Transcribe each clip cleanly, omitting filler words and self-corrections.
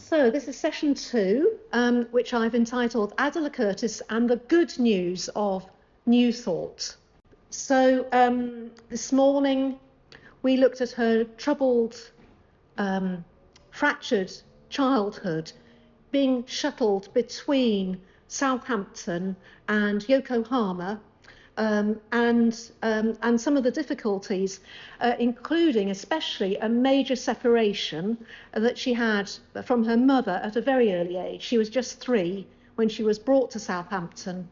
So this is session 2, which I've entitled Adela Curtis and the Good News of New Thought. So this morning we looked at her troubled, fractured childhood, being shuttled between Southampton and Yokohama, and some of the difficulties, including especially a major separation that she had from her mother at a very early age. She was just 3 when she was brought to Southampton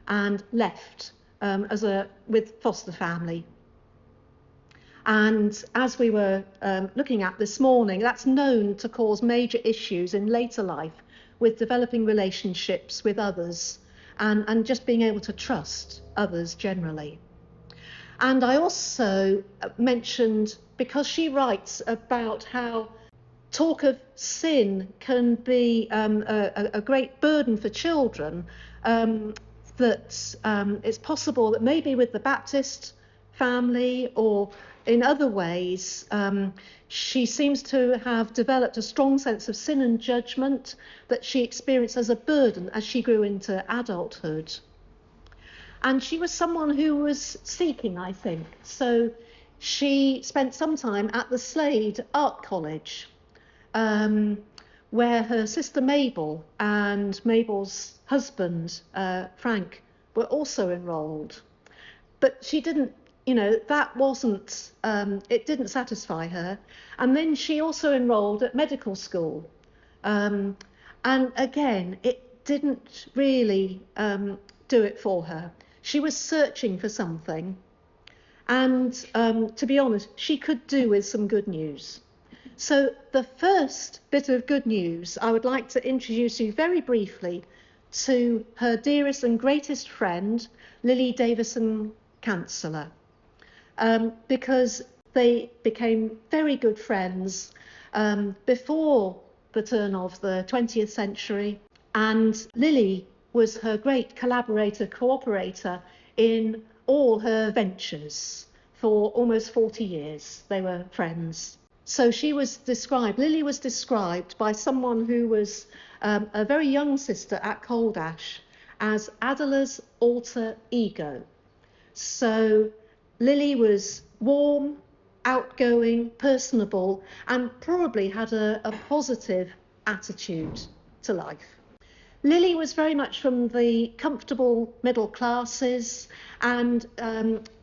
and left with foster family. And as we were looking at this morning, that's known to cause major issues in later life with developing relationships with others and just being able to trust others generally. And I also mentioned, because she writes about how talk of sin can be a great burden for children, that it's possible that maybe with the Baptist family or in other ways, she seems to have developed a strong sense of sin and judgment that she experienced as a burden as she grew into adulthood. And she was someone who was seeking, I think. So she spent some time at the Slade Art College, where her sister Mabel and Mabel's husband, Frank, were also enrolled. But she didn't, that wasn't, it didn't satisfy her. And then she also enrolled at medical school. And again, it didn't really do it for her. She was searching for something. And to be honest, she could do with some good news. So the first bit of good news, I would like to introduce you very briefly to her dearest and greatest friend, Lily Davison Chancellor. Because they became very good friends before the turn of the 20th century, and Lily was her great collaborator, cooperator in all her ventures. For almost 40 years they were friends. So Lily was described by someone who was a very young sister at Coldash as Adela's alter ego. So Lily was warm, outgoing, personable, and probably had a positive attitude to life. Lily was very much from the comfortable middle classes, and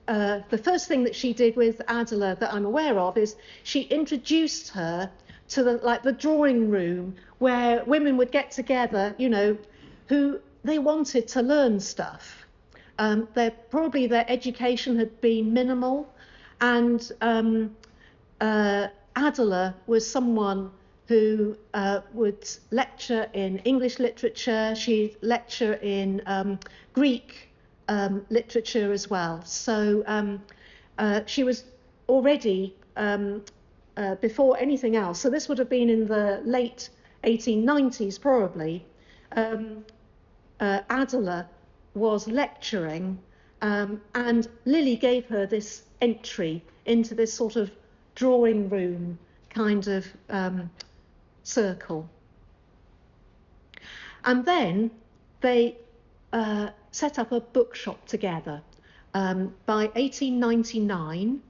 the first thing that she did with Adela that I'm aware of is she introduced her to the drawing room where women would get together, who they wanted to learn stuff. Their education had been minimal, and Adela was someone who would lecture in English literature. She'd lecture in Greek literature as well. So she was already, before anything else, so this would have been in the late 1890s probably, Adela was lecturing, and Lily gave her this entry into this sort of drawing room kind of circle. And then they set up a bookshop together. By 1899,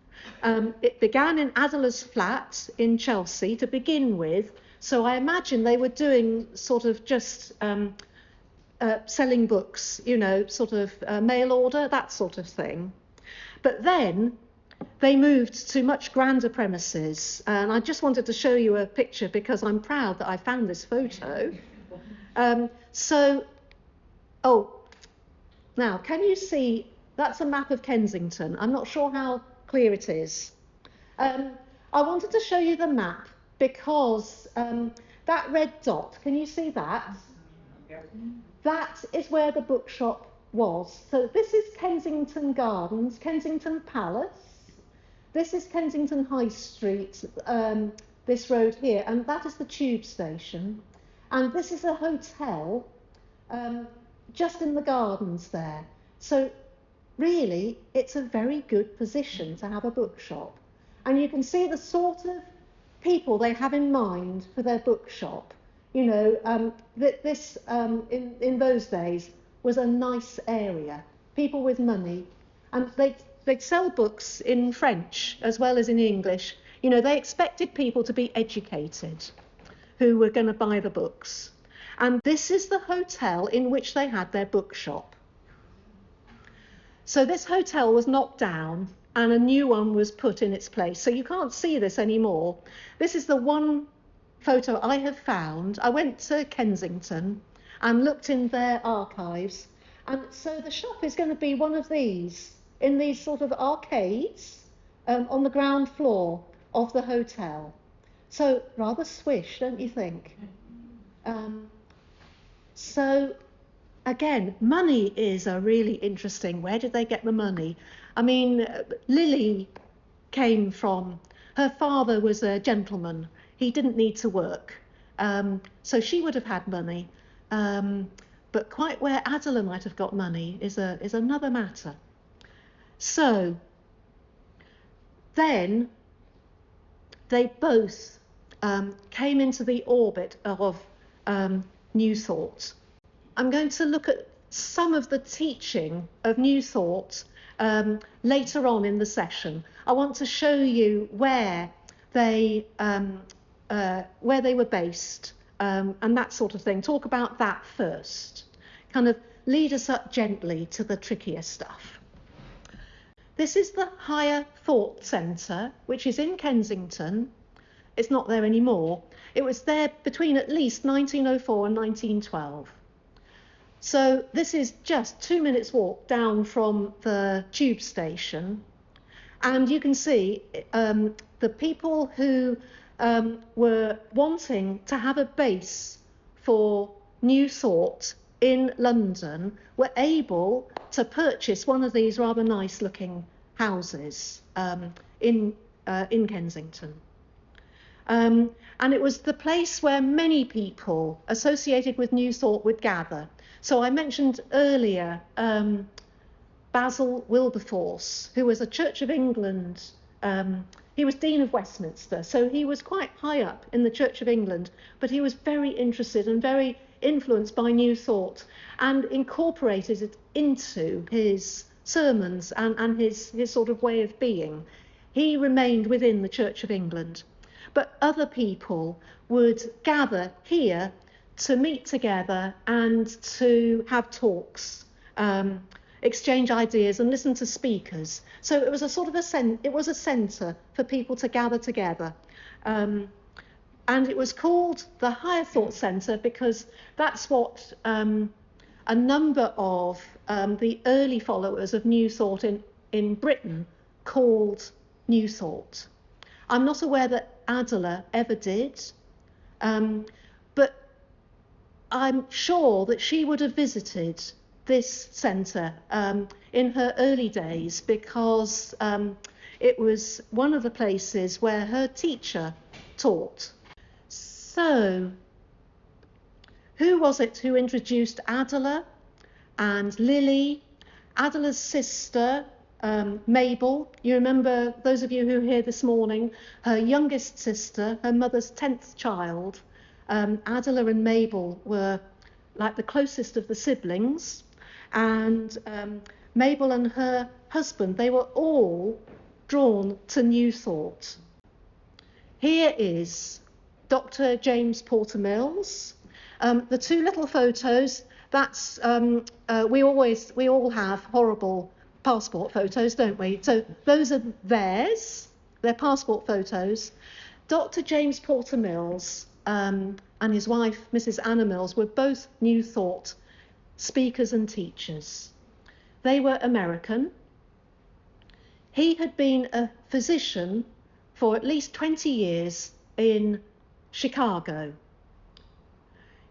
it began in Adela's flat in Chelsea to begin with, so I imagine they were doing sort of just selling books, sort of mail order, that sort of thing. But then they moved to much grander premises, and I just wanted to show you a picture because I'm proud that I found this photo. Now can you see, that's a map of Kensington. I'm not sure how clear it is. I wanted to show you the map because that red dot, can you see that? That is where the bookshop was. So this is Kensington Gardens, Kensington Palace. This is Kensington High Street, this road here, and that is the tube station. And this is a hotel just in the gardens there. So really, it's a very good position to have a bookshop. And you can see the sort of people they have in mind for their bookshop. You know, this in those days was a nice area. People with money, and they'd sell books in French as well as in English. You know, they expected people to be educated who were going to buy the books. And this is the hotel in which they had their bookshop. So this hotel was knocked down and a new one was put in its place. So you can't see this anymore. This is the one photo I have found. I went to Kensington and looked in their archives. And so the shop is going to be one of these, in these sort of arcades on the ground floor of the hotel. So rather swish, don't you think? So again, money is a really interesting. Where did they get the money? I mean, Lily came from, her father was a gentleman. He didn't need to work. So she would have had money. But quite where Adela might have got money is another matter. So then they both came into the orbit of New Thought. I'm going to look at some of the teaching of New Thought later on in the session. I want to show you where they were based and that sort of thing. Talk about that first. Kind of lead us up gently to the trickier stuff. This is the Higher Thought Centre, which is in Kensington. It's not there anymore. It was there between at least 1904 and 1912. So this is just 2 minutes walk down from the tube station. And you can see the people who were wanting to have a base for New Thought in London were able to purchase one of these rather nice looking houses in Kensington. And it was the place where many people associated with New Thought would gather. So I mentioned earlier Basil Wilberforce, who was a Church of England, he was Dean of Westminster, so he was quite high up in the Church of England, but he was very interested and very influenced by New Thought and incorporated it into his sermons and his sort of way of being. He remained within the Church of England. But other people would gather here to meet together and to have talks, exchange ideas and listen to speakers. So it was a sort of it was a centre for people to gather together. And it was called the Higher Thought Centre because that's what a number of the early followers of New Thought in Britain called New Thought. I'm not aware that Adela ever did, but I'm sure that she would have visited this centre in her early days because it was one of the places where her teacher taught. So, who was it who introduced Adela and Lily? Adela's sister, Mabel, you remember, those of you who were here this morning, her youngest sister, her mother's 10th child. Adela and Mabel were like the closest of the siblings, and Mabel and her husband, they were all drawn to New Thought. Here is Dr. James Porter Mills. The two little photos, that's we all have horrible passport photos, don't we? So those are theirs, their passport photos. Dr. James Porter Mills and his wife, Mrs. Anna Mills, were both New Thought speakers and teachers. They were American. He had been a physician for at least 20 years in Chicago.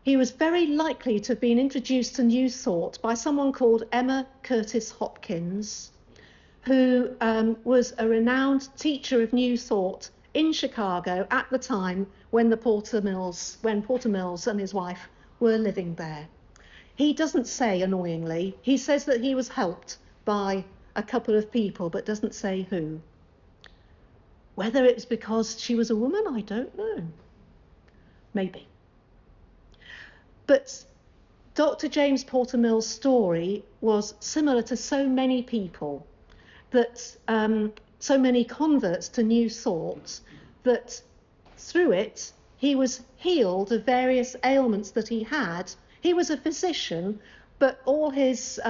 He was very likely to have been introduced to New Thought by someone called Emma Curtis Hopkins, who was a renowned teacher of New Thought in Chicago at the time when Porter Mills and his wife were living there. He doesn't say, annoyingly, he says that he was helped by a couple of people, but doesn't say who. Whether it was because she was a woman, I don't know. Maybe. But Dr. James Porter Mill's story was similar to so many people, that so many converts to new thoughts, that through it he was healed of various ailments that he had. He was a physician, but all his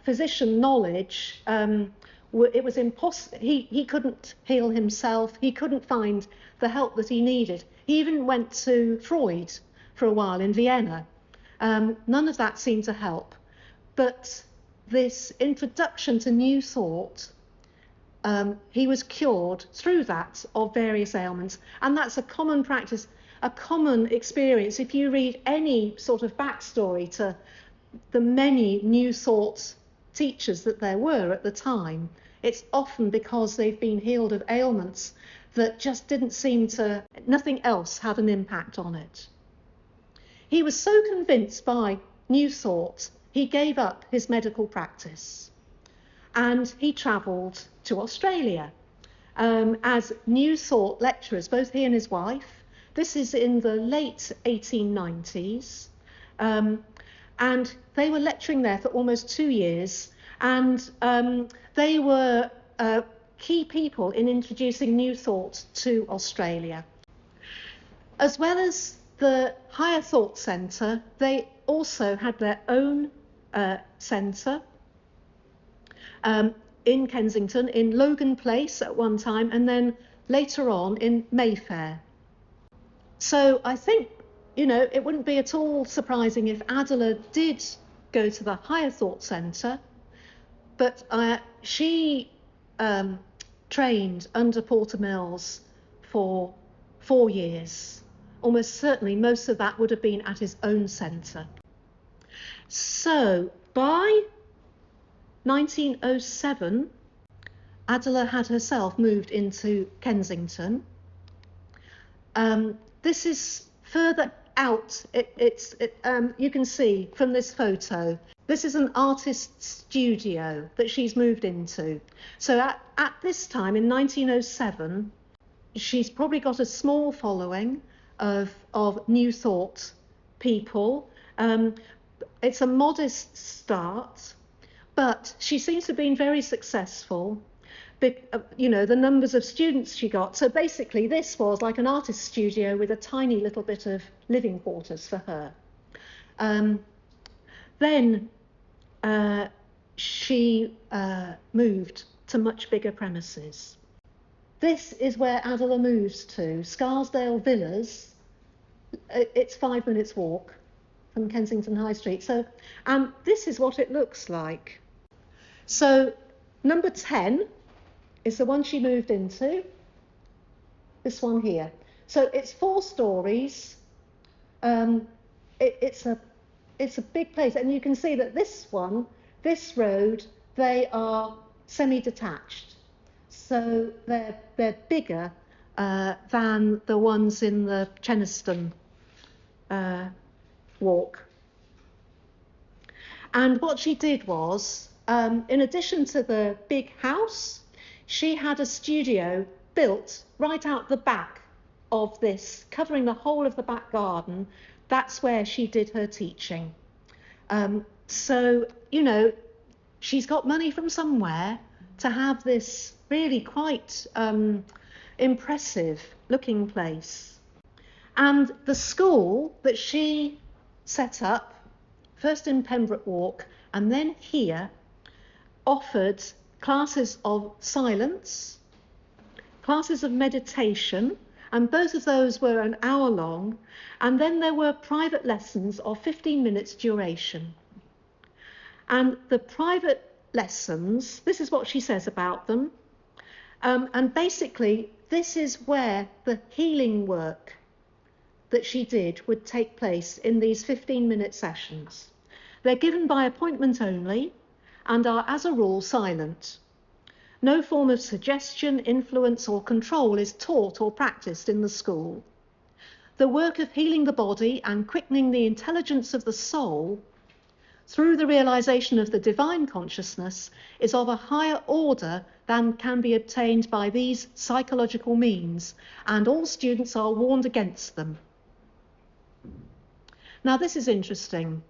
physician knowledge, it was impossible. He couldn't heal himself. He couldn't find the help that he needed. He even went to Freud for a while in Vienna. None of that seemed to help. But this introduction to new thought, he was cured through that of various ailments. And that's a common practice, a common experience. If you read any sort of backstory to the many new thought teachers that there were at the time, it's often because they've been healed of ailments that just didn't seem to, nothing else had an impact on it. He was so convinced by new thought, he gave up his medical practice and he travelled to Australia as new thought lecturers, both he and his wife. This is in the late 1890s. And they were lecturing there for almost 2 years, and they were key people in introducing new thought to Australia. As well as the Higher Thought Centre, they also had their own centre in Kensington, in Logan Place at one time, and then later on in Mayfair. So I think, you know, it wouldn't be at all surprising if Adela did go to the Higher Thought Centre, but she trained under Porter Mills for 4 years. Almost certainly most of that would have been at his own centre. So by 1907, Adela had herself moved into Kensington. This is further out. You can see from this photo, this is an artist's studio that she's moved into. So at this time in 1907, she's probably got a small following of new thought people. It's a modest start, but she seems to have been very successful. You know, the numbers of students she got. So basically this was like an artist's studio with a tiny little bit of living quarters for her. Then she moved to much bigger premises. This is where Adela moves to, Scarsdale Villas. It's 5 minutes walk from Kensington High Street. So this is what it looks like. So number 10 is the one she moved into, this one here. So it's 4 stories. It's a big place, and you can see that this road, they are semi-detached. So they're bigger than the ones in the Cheniston walk. And what she did was, in addition to the big house, she had a studio built right out the back of this, covering the whole of the back garden. That's where she did her teaching. So, you know, she's got money from somewhere to have this really quite impressive looking place. And the school that she set up, first in Pembroke Walk and then here, offered classes of silence, classes of meditation, and both of those were an hour long, and then there were private lessons of 15 minutes duration. And the private lessons, this is what she says about them, and basically this is where the healing work that she did would take place in these 15-minute sessions. They're given by appointment only and are, as a rule, silent. No form of suggestion, influence or control is taught or practiced in the school. The work of healing the body and quickening the intelligence of the soul through the realization of the divine consciousness is of a higher order than can be obtained by these psychological means, and all students are warned against them. Now, this is interesting.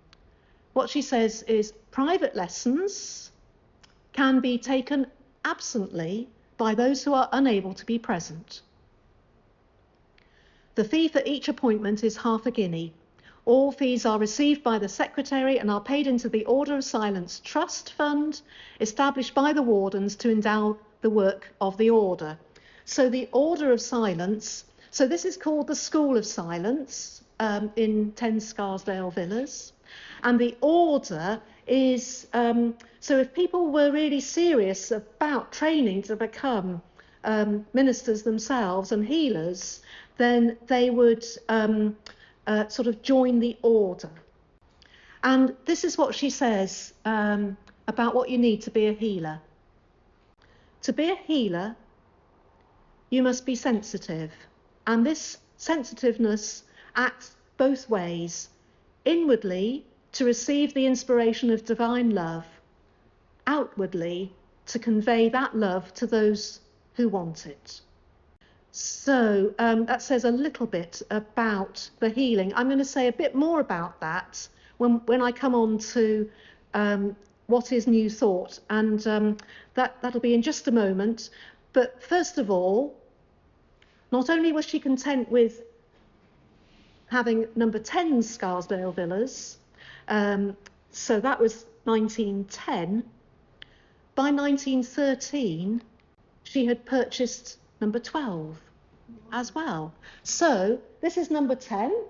What she says is private lessons can be taken absently by those who are unable to be present. The fee for each appointment is half a guinea. All fees are received by the secretary and are paid into the Order of Silence Trust Fund, established by the wardens to endow the work of the order. So the Order of Silence, so this is called the School of Silence in 10 Scarsdale Villas. And the order is, so if people were really serious about training to become ministers themselves and healers, then they would sort of join the order. And this is what she says about what you need to be a healer. To be a healer, you must be sensitive. And this sensitiveness acts both ways. Inwardly, to receive the inspiration of divine love. Outwardly, to convey that love to those who want it. So that says a little bit about the healing. I'm going to say a bit more about that when I come on to what is New Thought, and that'll be in just a moment. But first of all, not only was she content with having number 10 Scarsdale Villas, so that was 1910, by 1913 she had purchased number 12 as well. So this is number 10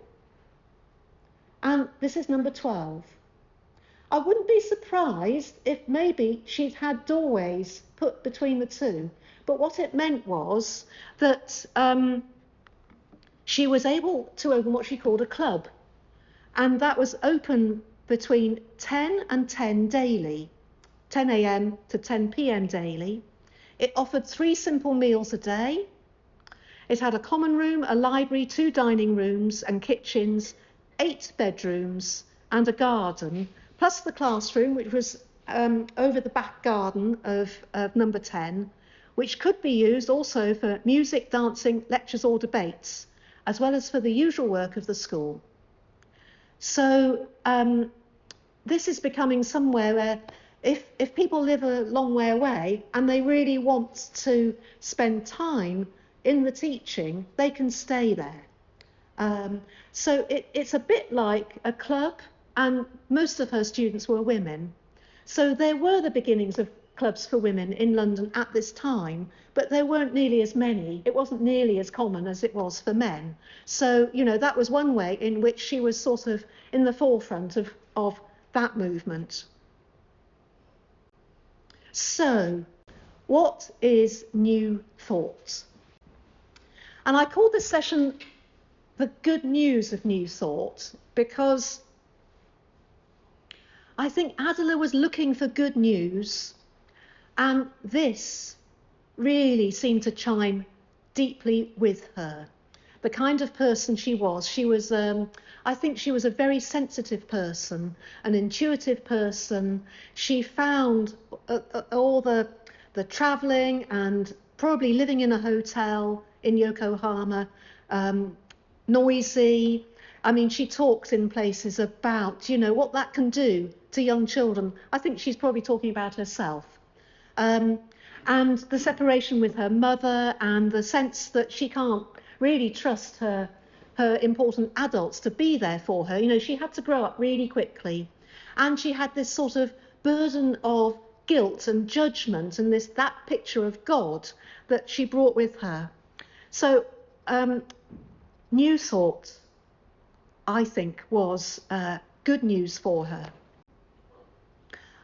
and this is number 12. I wouldn't be surprised if maybe she'd had doorways put between the two, but what it meant was that she was able to open what she called a club, and that was open between 10 and 10 daily, 10 a.m. to 10 p.m. daily. It offered 3 simple meals a day. It had a common room, a library, 2 dining rooms and kitchens, 8 bedrooms and a garden, plus the classroom, which was over the back garden of number 10, which could be used also for music, dancing, lectures or debates, as well as for the usual work of the school. So this is becoming somewhere where if people live a long way away and they really want to spend time in the teaching, they can stay there. So it's a bit like a club, and most of her students were women. So there were the beginnings of clubs for women in London at this time, but there weren't nearly as many. It wasn't nearly as common as it was for men. So, you know, that was one way in which she was sort of in the forefront of that movement. So, what is New Thought? And I called this session the good news of New Thought because I think Adela was looking for good news, and this really seemed to chime deeply with her. The kind of person she was. I think she was a very sensitive person, an intuitive person. She found all the travelling and probably living in a hotel in Yokohama noisy. I mean, she talks in places about, you know, what that can do to young children. I think she's probably talking about herself. And the separation with her mother and the sense that she can't really trust her important adults to be there for her. You know, she had to grow up really quickly. And she had this sort of burden of guilt and judgment and that picture of God that she brought with her. So New Thought, I think, was good news for her.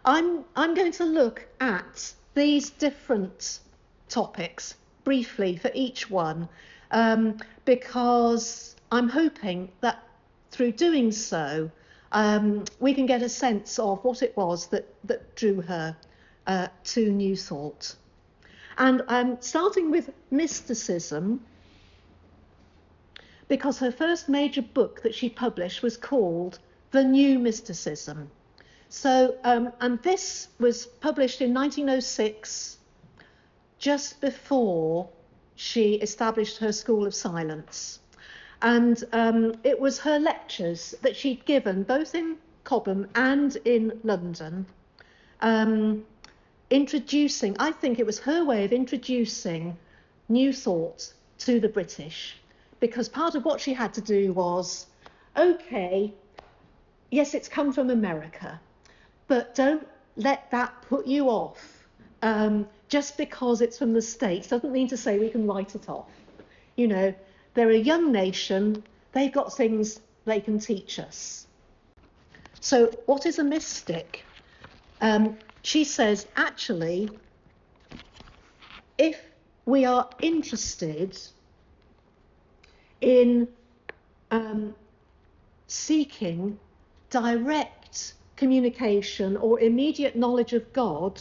I'm going to look at these different topics briefly for each one, because I'm hoping that through doing so we can get a sense of what it was that drew her to New Thought. And I'm starting with mysticism, because her first major book that she published was called The New Mysticism. So, and this was published in 1906, just before she established her School of Silence. And it was her lectures that she'd given both in Cobham and in London, introducing, I think it was her way of introducing new thought to the British, because part of what she had to do was, okay, yes, it's come from America, but don't let that put you off. Just because it's from the States doesn't mean to say we can write it off. You know, they're a young nation, they've got things they can teach us. So what is a mystic? She says, actually, if we are interested in seeking direct communication or immediate knowledge of God,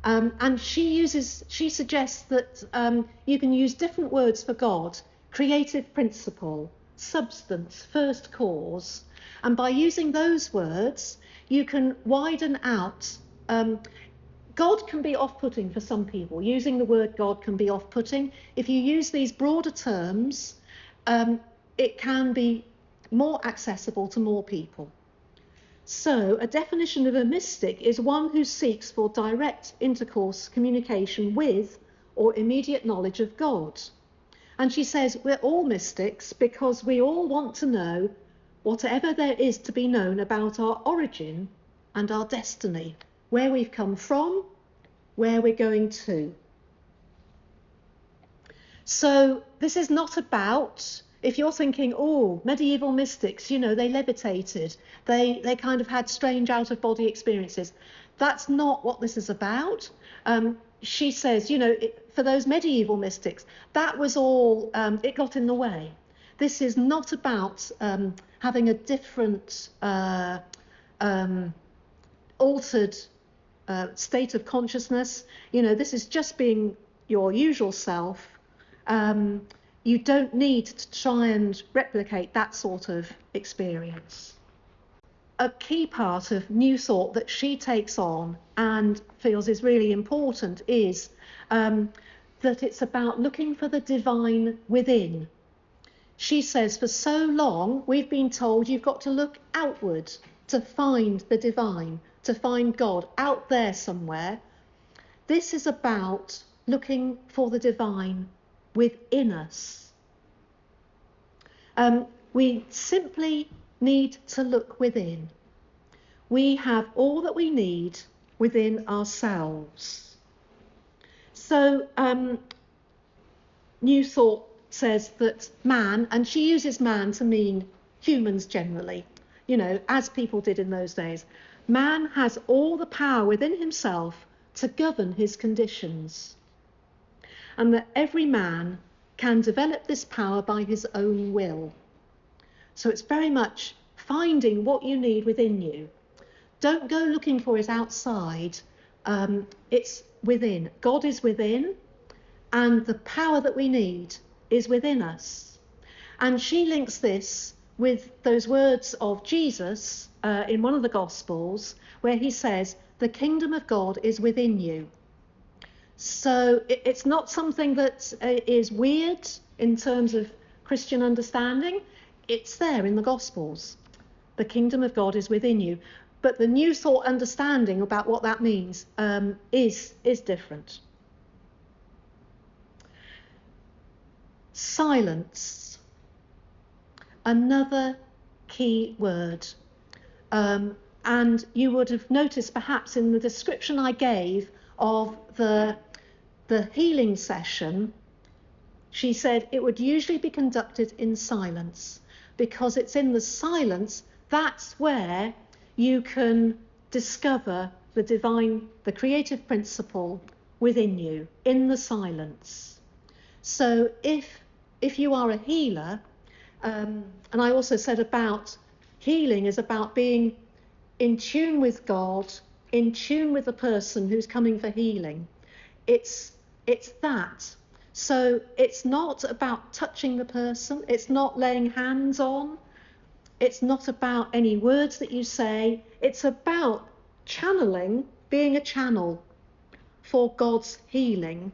and she suggests that you can use different words for God: creative principle, substance, first cause, and by using those words you can widen out. God can be off-putting for some people. Using the word God can be off-putting. If you use these broader terms, it can be more accessible to more people. So a definition of a mystic is one who seeks for direct intercourse, communication with, or immediate knowledge of God. And she says we're all mystics because we all want to know whatever there is to be known about our origin and our destiny, where we've come from, where we're going to. So this is not about, if you're thinking, oh, medieval mystics, you know, they levitated, they kind of had strange out-of-body experiences. That's not what this is about. She says, you know, for those medieval mystics, that was all, it got in the way. This is not about having a different, altered state of consciousness. You know, this is just being your usual self. You don't need to try and replicate that sort of experience. A key part of New Thought that she takes on and feels is really important is that it's about looking for the divine within. She says for so long we've been told you've got to look outward to find the divine, to find God out there somewhere. This is about looking for the divine within us. We simply need to look within. We have all that we need within ourselves. So New Thought says that man, and she uses man to mean humans generally, you know, as people did in those days, man has all the power within himself to govern his conditions, and that every man can develop this power by his own will. So it's very much finding what you need within you. Don't go looking for it outside. It's within. God is within, and the power that we need is within us. And she links this with those words of Jesus in one of the Gospels, where he says, the kingdom of God is within you. So it's not something that is weird in terms of Christian understanding. It's there in the Gospels. The kingdom of God is within you. But the New Thought understanding about what that means is different. Silence. Another key word. And you would have noticed perhaps in the description I gave of the healing session, she said it would usually be conducted in silence, because it's in the silence that's where you can discover the divine, the creative principle within you, in the silence. So if you are a healer, and I also said about healing is about being in tune with God, in tune with the person who's coming for healing. It's that. So it's not about touching the person. It's not laying hands on. It's not about any words that you say. It's about channeling, being a channel for God's healing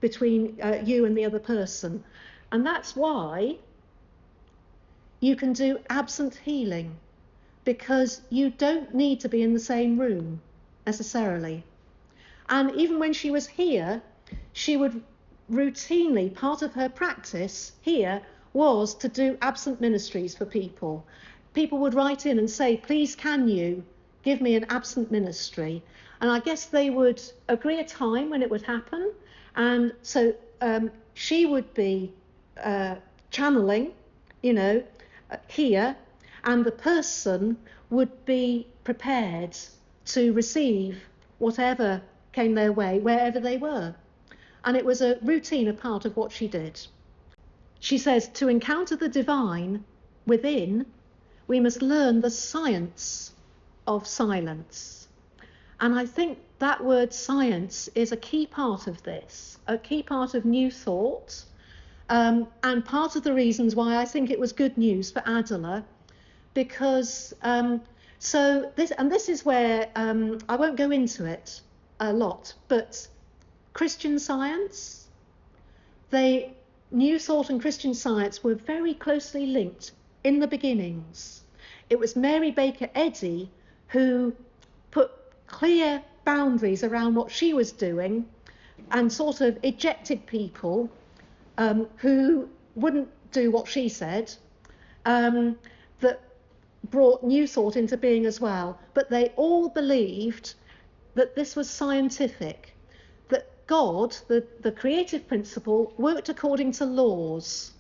between you and the other person. And that's why you can do absent healing, because you don't need to be in the same room necessarily. And even when she was here, she would routinely, part of her practice here was to do absent ministries for people. People would write in and say, please can you give me an absent ministry? And I guess they would agree a time when it would happen. And so she would be channeling, here, and the person would be prepared to receive whatever came their way, wherever they were. And it was a routine, a part of what she did. She says, to encounter the divine within, we must learn the science of silence. And I think that word science is a key part of this, a key part of New Thought, and part of the reasons why I think it was good news for Adela, because this is where I won't go into it a lot, but Christian Science, New Thought and Christian Science were very closely linked in the beginnings. It was Mary Baker Eddy who put clear boundaries around what she was doing and sort of ejected people who wouldn't do what she said, that brought New Thought into being as well. But they all believed that this was scientific, that God, the creative principle, worked according to laws.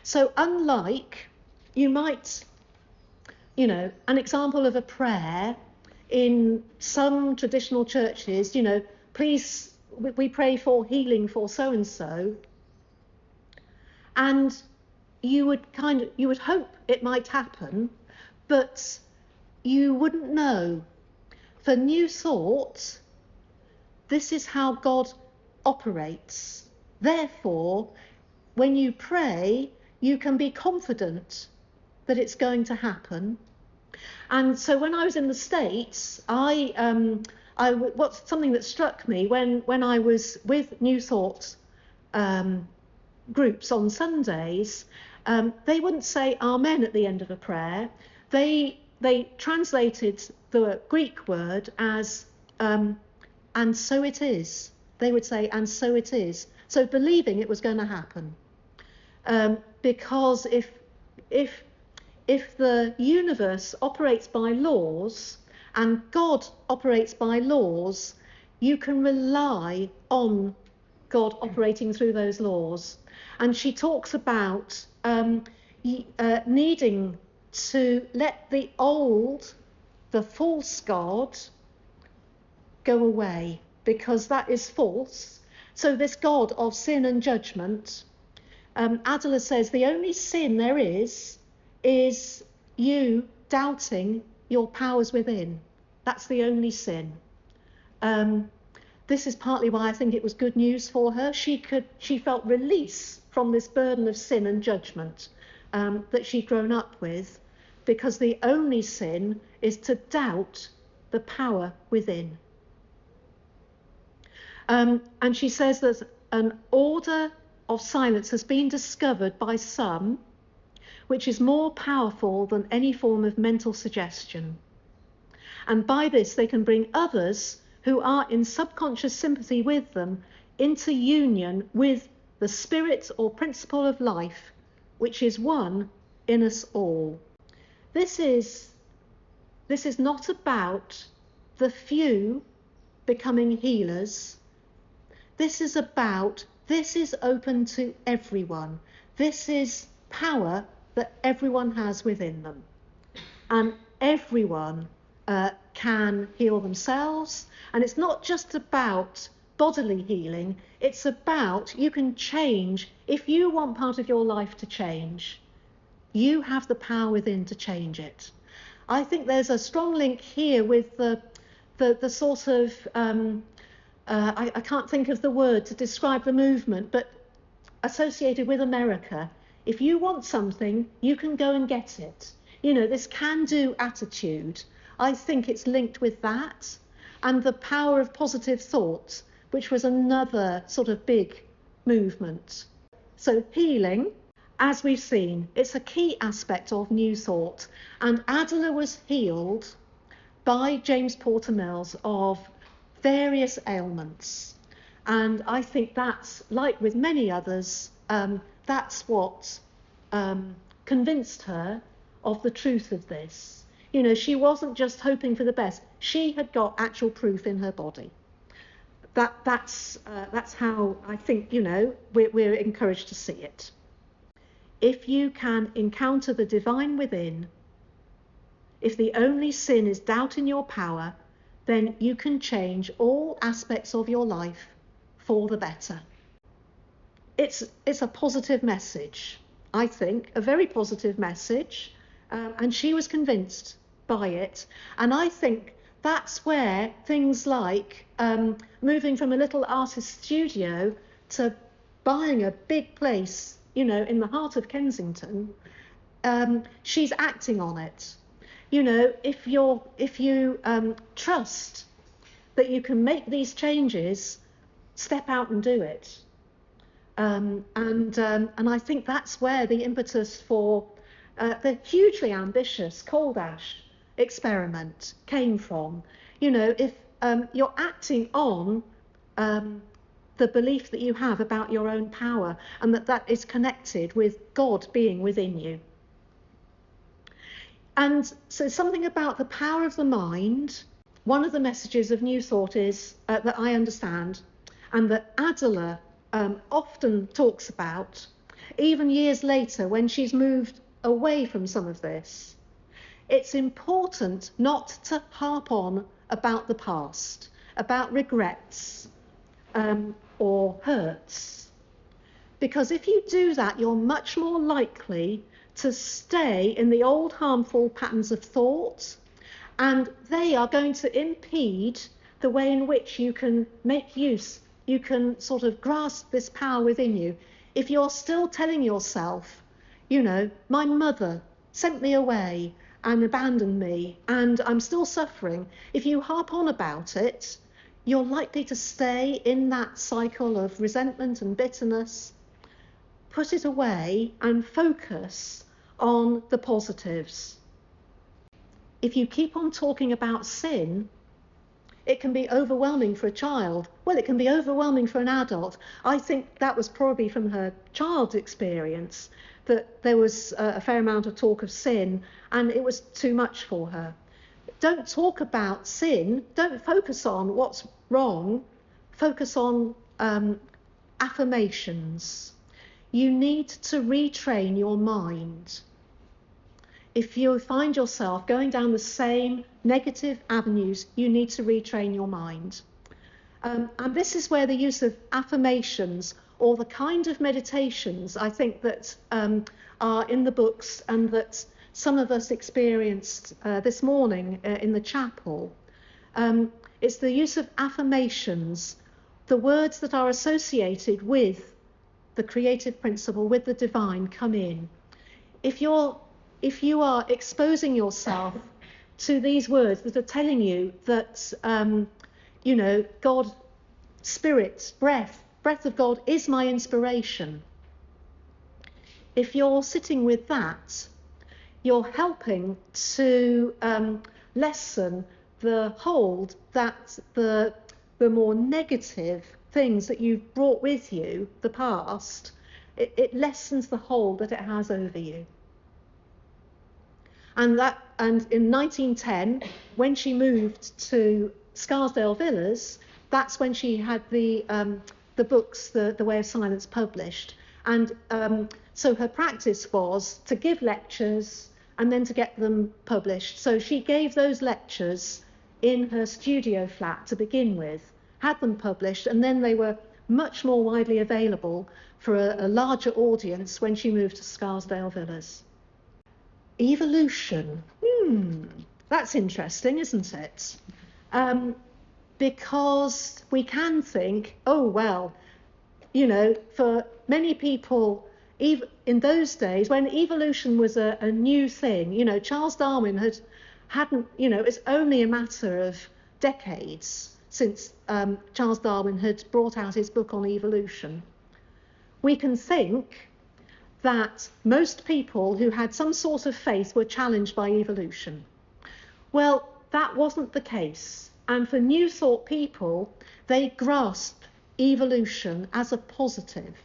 So unlike, you might, an example of a prayer in some traditional churches, please, we pray for healing for so-and-so, and you would hope it might happen, but you wouldn't know. For New Thought, this is how God operates. Therefore, when you pray, you can be confident that it's going to happen. And so when I was in the States, what's something that struck me when I was with New Thought groups on Sundays, they wouldn't say amen at the end of a prayer. They translated the Greek word as and so it is. They would say, and so it is. So believing it was going to happen. Because if the universe operates by laws and God operates by laws, you can rely on God operating through those laws. And she talks about needing to let the old, the false God, go away, because that is false. So this God of sin and judgment, Adela says the only sin there is you doubting your powers within. That's the only sin. This is partly why I think it was good news for her. She felt release from this burden of sin and judgment that she'd grown up with, because the only sin is to doubt the power within. And she says that an order of silence has been discovered by some, which is more powerful than any form of mental suggestion. And by this, they can bring others who are in subconscious sympathy with them into union with the spirit or principle of life, which is one in us all. This is not about the few becoming healers. This is open to everyone. This is power that everyone has within them. And everyone can heal themselves. And it's not just about bodily healing. It's about, you can change. If you want part of your life to change, you have the power within to change it. I think there's a strong link here with the sort of, I can't think of the word to describe the movement, but associated with America. If you want something, you can go and get it. This can-do attitude, I think it's linked with that. And the power of positive thought, which was another sort of big movement. So healing, as we've seen, it's a key aspect of New Thought. And Adela was healed by James Porter Mills of various ailments. And I think that's, like with many others, that's what convinced her of the truth of this. You know, she wasn't just hoping for the best. She had got actual proof in her body. That's how I think, you know, we're encouraged to see it. If you can encounter the divine within, if the only sin is doubt in your power, then you can change all aspects of your life for the better. It's a positive message, I think, a very positive message, and she was convinced by it. And I think that's where things like moving from a little artist studio to buying a big place, you know, in the heart of Kensington, she's acting on it. You know, if you trust that you can make these changes, step out and do it. And I think that's where the impetus for the hugely ambitious Coldash experiment came from. You know, if you're acting on the belief that you have about your own power, and that is connected with God being within you. And so something about the power of the mind, one of the messages of New Thought is that I understand, and that Adela often talks about, even years later when she's moved away from some of this. It's important not to harp on about the past, about regrets or hurts. Because if you do that, you're much more likely to stay in the old harmful patterns of thought, and they are going to impede the way in which you can make use, you can sort of grasp this power within you. If you're still telling yourself, you know, my mother sent me away and abandoned me and I'm still suffering, if you harp on about it, you're likely to stay in that cycle of resentment and bitterness. Put it away and focus on the positives. If you keep on talking about sin, it can be overwhelming for a child. Well, it can be overwhelming for an adult. I think that was probably from her child's experience, that there was a fair amount of talk of sin and it was too much for her. Don't talk about sin. Don't focus on what's wrong. Focus on affirmations. You need to retrain your mind. If you find yourself going down the same negative avenues, you need to retrain your mind. And this is where the use of affirmations or the kind of meditations I think that are in the books and that some of us experienced this morning in the chapel. It's the use of affirmations, the words that are associated with the creative principle, with the divine, come in. If you are exposing yourself to these words that are telling you that, you know, God, spirit, breath of God is my inspiration. If you're sitting with that, you're helping to lessen the hold that the more negative things that you've brought with you, the past, it lessens the hold that it has over you. And in 1910, when she moved to Scarsdale Villas, that's when she had the books, The Way of Silence, published. And so her practice was to give lectures and then to get them published. So she gave those lectures in her studio flat to begin with, had them published, and then they were much more widely available for a larger audience when she moved to Scarsdale Villas. Evolution. That's interesting, isn't it? Because we can think, oh, well, you know, for many people, in those days when evolution was a new thing, you know, Charles Darwin hadn't, you know, it's only a matter of decades since Charles Darwin had brought out his book on evolution. We can think that most people who had some sort of faith were challenged by evolution. Well, that wasn't the case. And for New Thought people, they grasped evolution as a positive.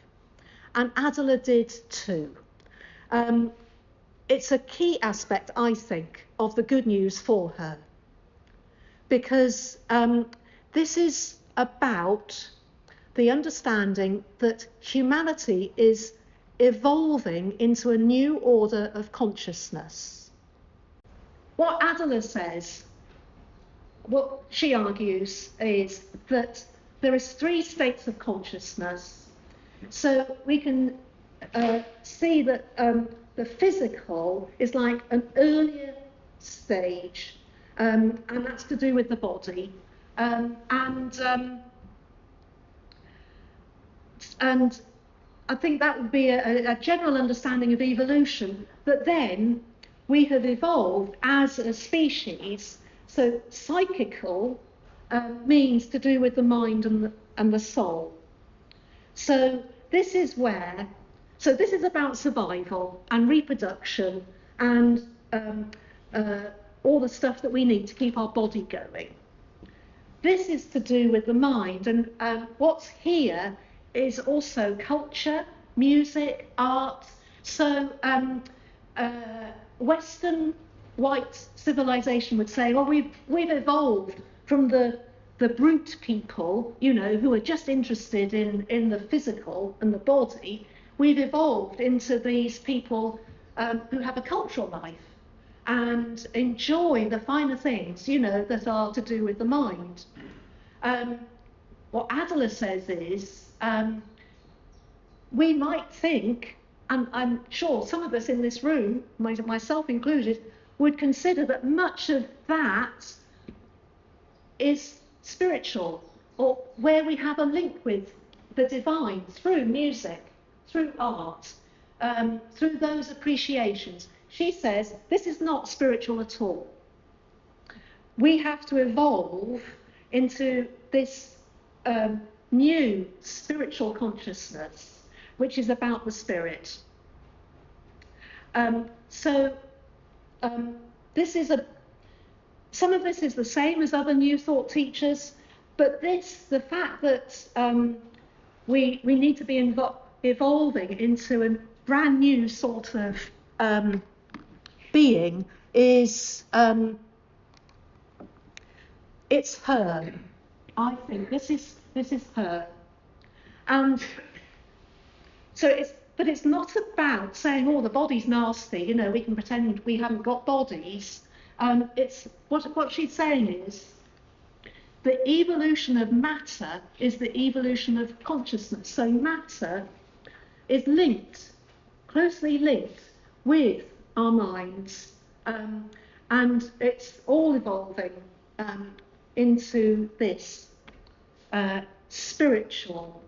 And Adela did too. It's a key aspect, I think, of the good news for her. Because this is about the understanding that humanity is evolving into a new order of consciousness. What Adela says, what she argues, is that there is 3 states of consciousness. So we can see that the physical is like an earlier stage, and that's to do with the body. And I think that would be a general understanding of evolution, that then we have evolved as a species. So psychical means to do with the mind and the soul. So this is about survival and reproduction and all the stuff that we need to keep our body going. This is to do with the mind, and what's here is also culture, music, art. So Western white civilization would say, well, we've evolved from the brute people, who are just interested in the physical and the body. We've evolved into these people who have a cultural life and enjoy the finer things, that are to do with the mind. What Adela says is, we might think, and I'm sure some of us in this room, myself included, would consider that much of that is spiritual, or where we have a link with the divine through music, through art, through those appreciations. She says this is not spiritual at all. We have to evolve into this new spiritual consciousness, which is about the spirit. Some of this is the same as other New Thought teachers, but the fact that we need to be evolving into a brand new sort of being is, it's her. I think this is her. And so it's not about saying, oh, the body's nasty, we can pretend we haven't got bodies. It's what she's saying is the evolution of matter is the evolution of consciousness. So matter is closely linked with our minds, and it's all evolving into this spiritual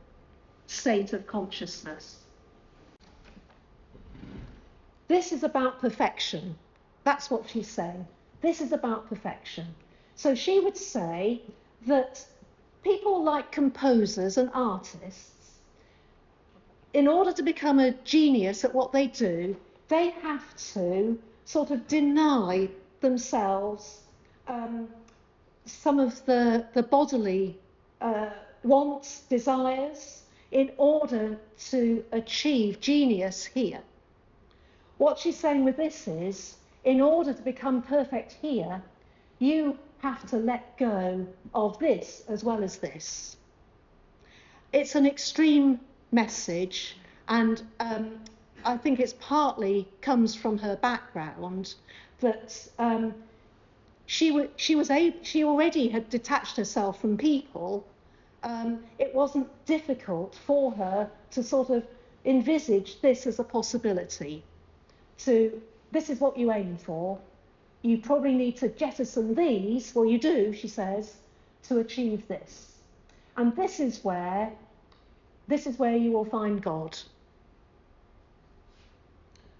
state of consciousness. This is about perfection. That's what she's saying. This is about perfection. So she would say that people like composers and artists, in order to become a genius at what they do, they have to sort of deny themselves some of the bodily wants, desires, in order to achieve genius here. What she's saying with this is, in order to become perfect here, you have to let go of this as well as this. It's an extreme message, and I think it's partly comes from her background, that she already had detached herself from people. It wasn't difficult for her to sort of envisage this as a possibility. This is what you aim for. You probably need to jettison these, well, you do, she says, to achieve this. And this is where you will find God.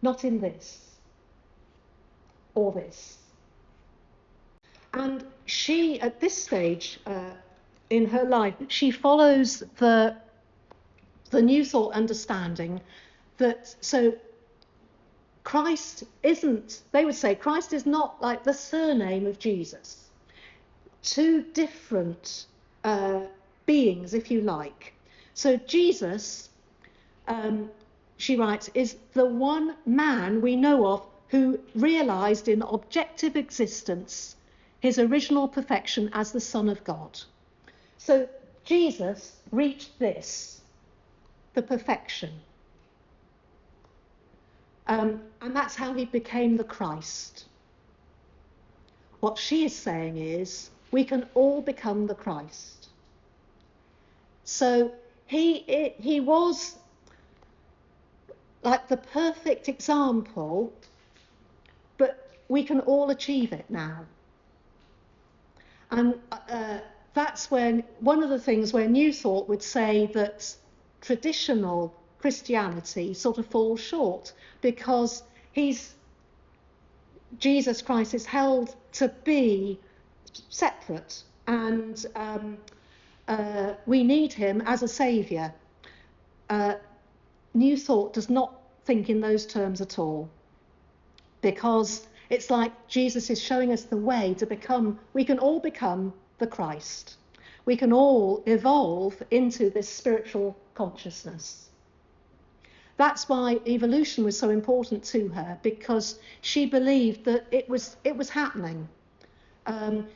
Not in this or this. And she, at this stage in her life, she follows the New Thought understanding So Christ isn't, they would say, Christ is not like the surname of Jesus. Two different beings, if you like. So Jesus, she writes, is the one man we know of who realised in objective existence his original perfection as the Son of God. So Jesus reached this, the perfection. And that's how he became the Christ. What she is saying is, we can all become the Christ. So he was like the perfect example, but we can all achieve it now. And that's when one of the things where New Thought would say that traditional Christianity sort of falls short, because Jesus Christ is held to be separate, and we need him as a saviour. New Thought does not think in those terms at all, because it's like Jesus is showing us the way to become, we can all become the Christ. We can all evolve into this spiritual consciousness. That's why evolution was so important to her, because she believed that it was happening.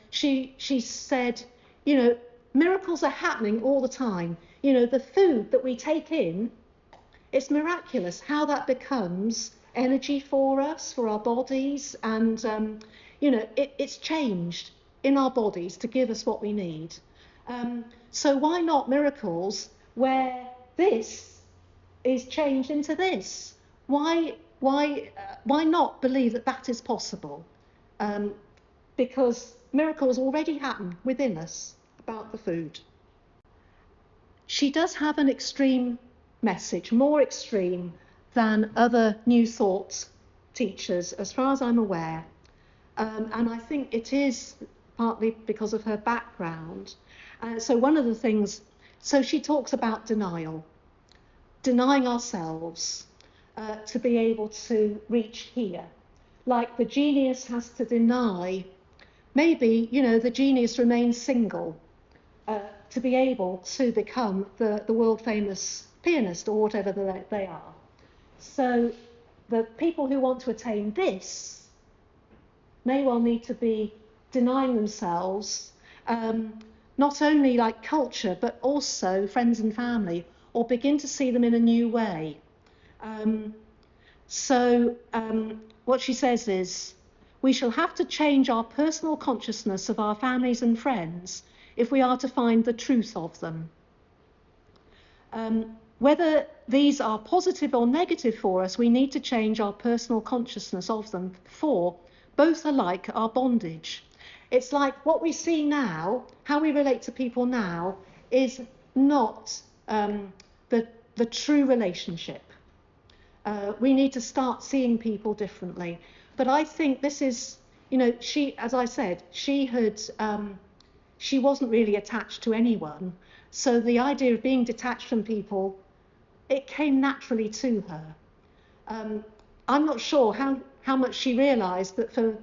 She said, miracles are happening all the time. The food that we take in, it's miraculous how that becomes energy for us, for our bodies, and it's changed in our bodies to give us what we need. So why not miracles where this is changed into this? Why not believe that is possible? Because miracles already happen within us about the food. She does have an extreme message, more extreme than other New Thought teachers, as far as I'm aware. And I think it is partly because of her background. So one of the things, so she talks about denying ourselves to be able to reach here. Like the genius has to deny, maybe, the genius remains single to be able to become the world famous pianist or whatever they are. So the people who want to attain this may well need to be denying themselves not only like culture, but also friends and family, or begin to see them in a new way. What she says is, we shall have to change our personal consciousness of our families and friends if we are to find the truth of them. Whether these are positive or negative for us, we need to change our personal consciousness of them, for both alike are bondage. It's like what we see now, how we relate to people now, is not the true relationship. We need to start seeing people differently. But I think this is, she, as I said, she wasn't really attached to anyone. So the idea of being detached from people, it came naturally to her. I'm not sure how much she realised that for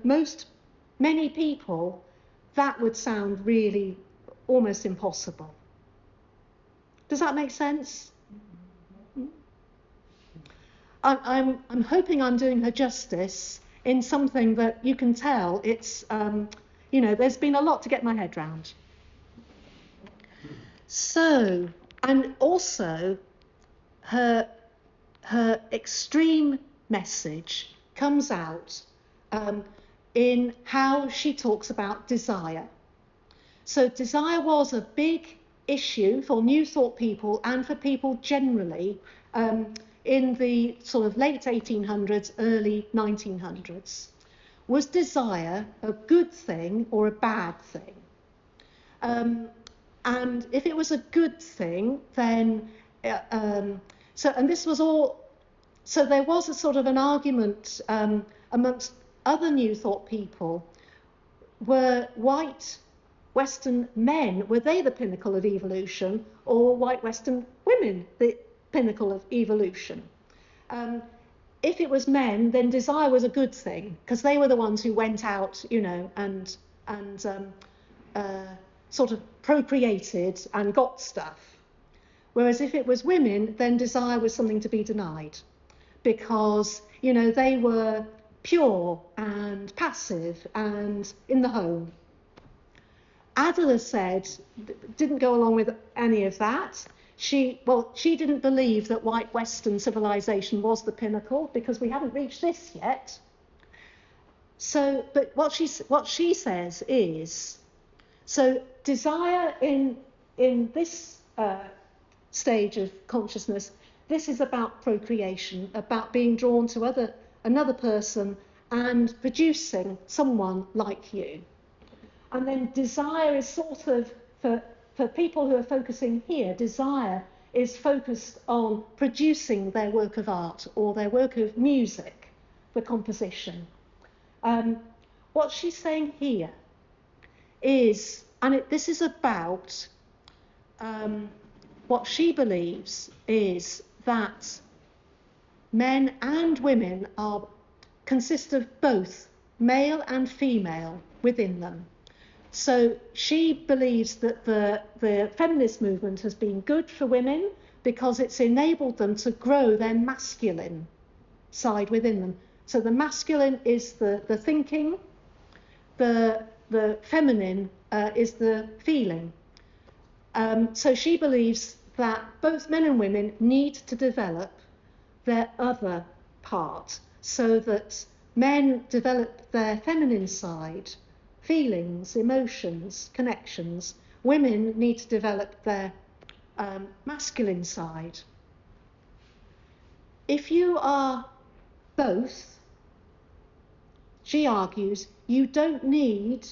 many people, that would sound really almost impossible. Does that make sense? I'm hoping I'm doing her justice in something that you can tell it's, there's been a lot to get my head round. So, and also her extreme message comes out in how she talks about desire. So desire was a big issue for New Thought people and for people generally in the sort of late 1800s, early 1900s. Was desire a good thing or a bad thing? And if it was a good thing, then and this was all. So there was a sort of an argument amongst other New Thought people. Were white Western men, were they the pinnacle of evolution, or white Western women the pinnacle of evolution? If it was men, then desire was a good thing, because they were the ones who went out, and sort of procreated and got stuff. Whereas if it was women, then desire was something to be denied, because, they were pure and passive and in the home. Adela didn't go along with any of that. She didn't believe that white Western civilization was the pinnacle, because we haven't reached this yet. So, but what she says is, so desire in this stage of consciousness, this is about procreation, about being drawn to another person and producing someone like you. And then desire is sort of, for people who are focusing here, desire is focused on producing their work of art or their work of music, the composition. What she's saying here is, this is about what she believes is that men and women consist of both male and female within them. So she believes that the feminist movement has been good for women because it's enabled them to grow their masculine side within them. So the masculine is the thinking, the feminine is the feeling. So she believes that both men and women need to develop their other part, so that men develop their feminine side, feelings, emotions, connections. Women need to develop their masculine side. If you are both, she argues, you don't need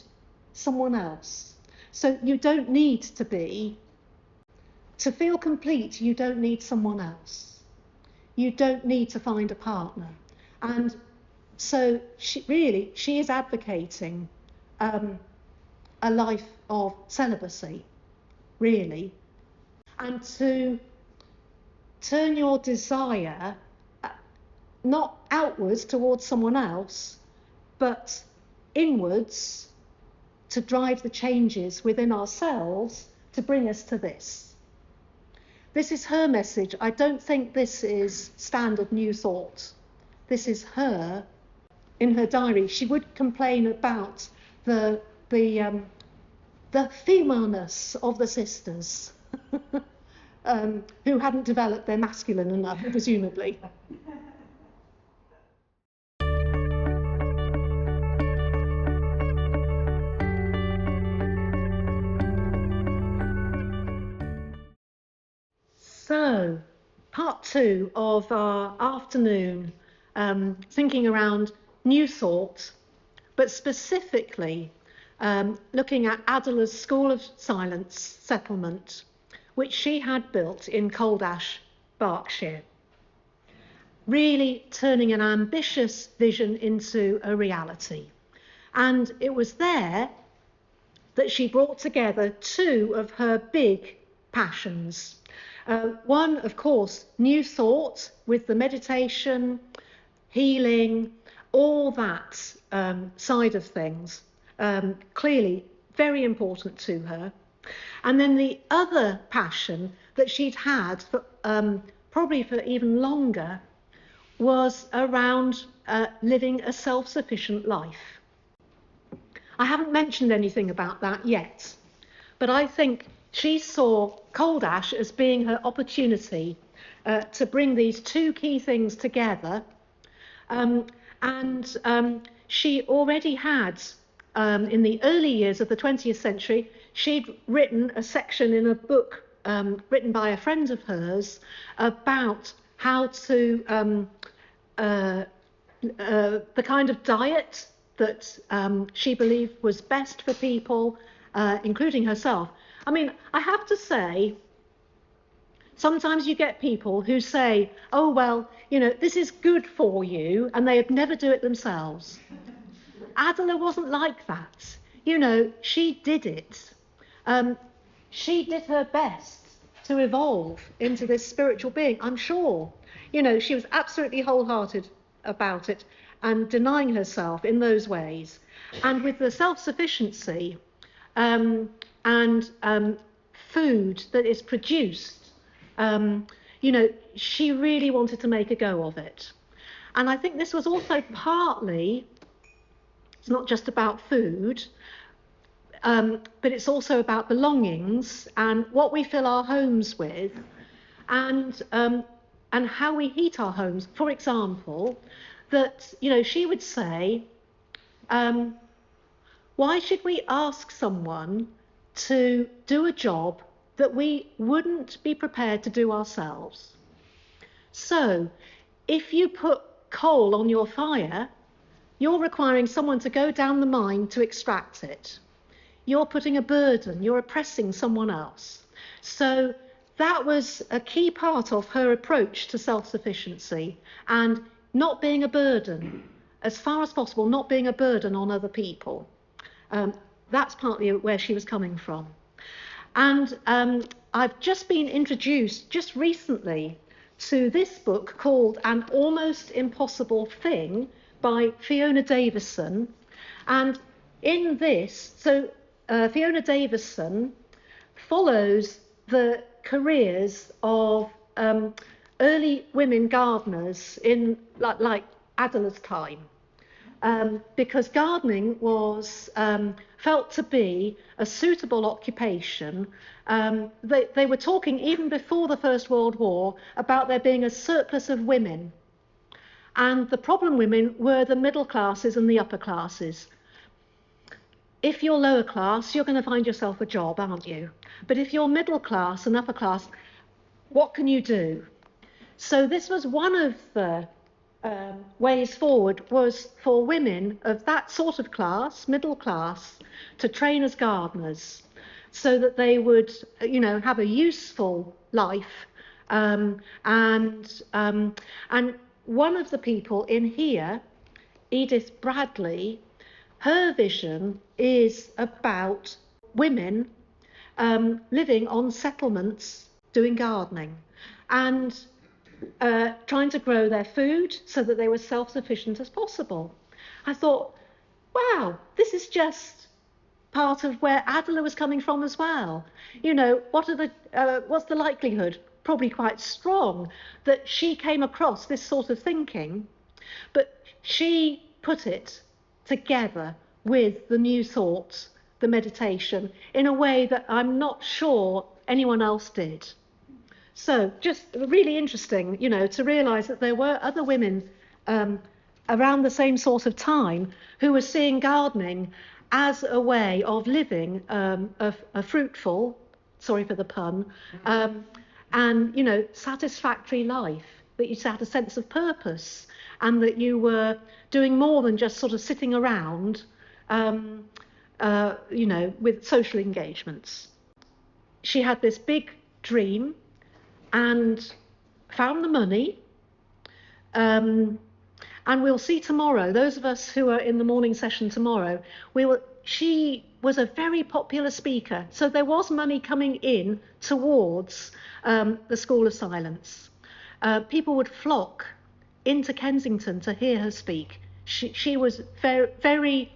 someone else. So you don't need to feel complete, you don't need someone else. You don't need to find a partner. And so she is advocating a life of celibacy, really, and to turn your desire not outwards towards someone else, but inwards to drive the changes within ourselves to bring us to this. This is her message. I don't think this is standard New Thought. This is her in her diary. She would complain about the femaleness of the sisters who hadn't developed their masculine enough, presumably. So, part 2 of our afternoon, thinking around New Thought, but specifically looking at Adela's School of Silence settlement, which she had built in Coldash, Berkshire. Really turning an ambitious vision into a reality. And it was there that she brought together 2 of her big passions. One, of course, New Thought, with the meditation, healing, all that side of things, clearly very important to her. And then the other passion that she'd had, for, probably for even longer, was around living a self-sufficient life. I haven't mentioned anything about that yet, but I think she saw Coldash as being her opportunity to bring these 2 key things together. She already had, in the early years of the 20th century, she'd written a section in a book written by a friend of hers about how to, the kind of diet that she believed was best for people, including herself. I mean, I have to say, sometimes you get people who say, oh, well, this is good for you, and they'd never do it themselves. Adela wasn't like that. She did it. She did her best to evolve into this spiritual being, I'm sure. You know, she was absolutely wholehearted about it and denying herself in those ways. And with the self-sufficiency and food that is produced, you know, she really wanted to make a go of it. And I think this was also partly, it's not just about food, but it's also about belongings and what we fill our homes with, and how we heat our homes. For example, that, you know, she would say, why should we ask someone to do a job that we wouldn't be prepared to do ourselves? So if you put coal on your fire, you're requiring someone to go down the mine to extract it. You're putting a burden, you're oppressing someone else. So that was a key part of her approach to self-sufficiency, and not being a burden, as far as possible, not being a burden on other people. That's partly where she was coming from. And I've just been introduced just recently to this book called An Almost Impossible Thing by Fiona Davison. And in this, so Fiona Davison follows the careers of early women gardeners in like Adela's time, because gardening was felt to be a suitable occupation. They were talking even before the First World War about there being a surplus of women, and the problem women were the middle classes and the upper classes. If you're lower class, you're going to find yourself a job, aren't you? But if you're middle class and upper class, what can you do? So this was one of the ways forward, was for women of that sort of class, middle class, to train as gardeners, so that they would, you know, have a useful life. And one of the people in here, Edith Bradley, her vision is about women living on settlements doing gardening and trying to grow their food so that they were self-sufficient as possible. I thought, wow, this is just part of where Adela was coming from as well. You know, what's the likelihood? Probably quite strong that she came across this sort of thinking, but she put it together with the new thoughts, the meditation, in a way that I'm not sure anyone else did. So just really interesting, you know, to realise that there were other women around the same sort of time who were seeing gardening as a way of living a fruitful, sorry for the pun, and, you know, satisfactory life, that you had a sense of purpose and that you were doing more than just sort of sitting around, you know, with social engagements. She had this big dream and found the money. And we'll see tomorrow, those of us who are in the morning session tomorrow, she was a very popular speaker. So there was money coming in towards the School of Silence. People would flock into Kensington to hear her speak. She was very, very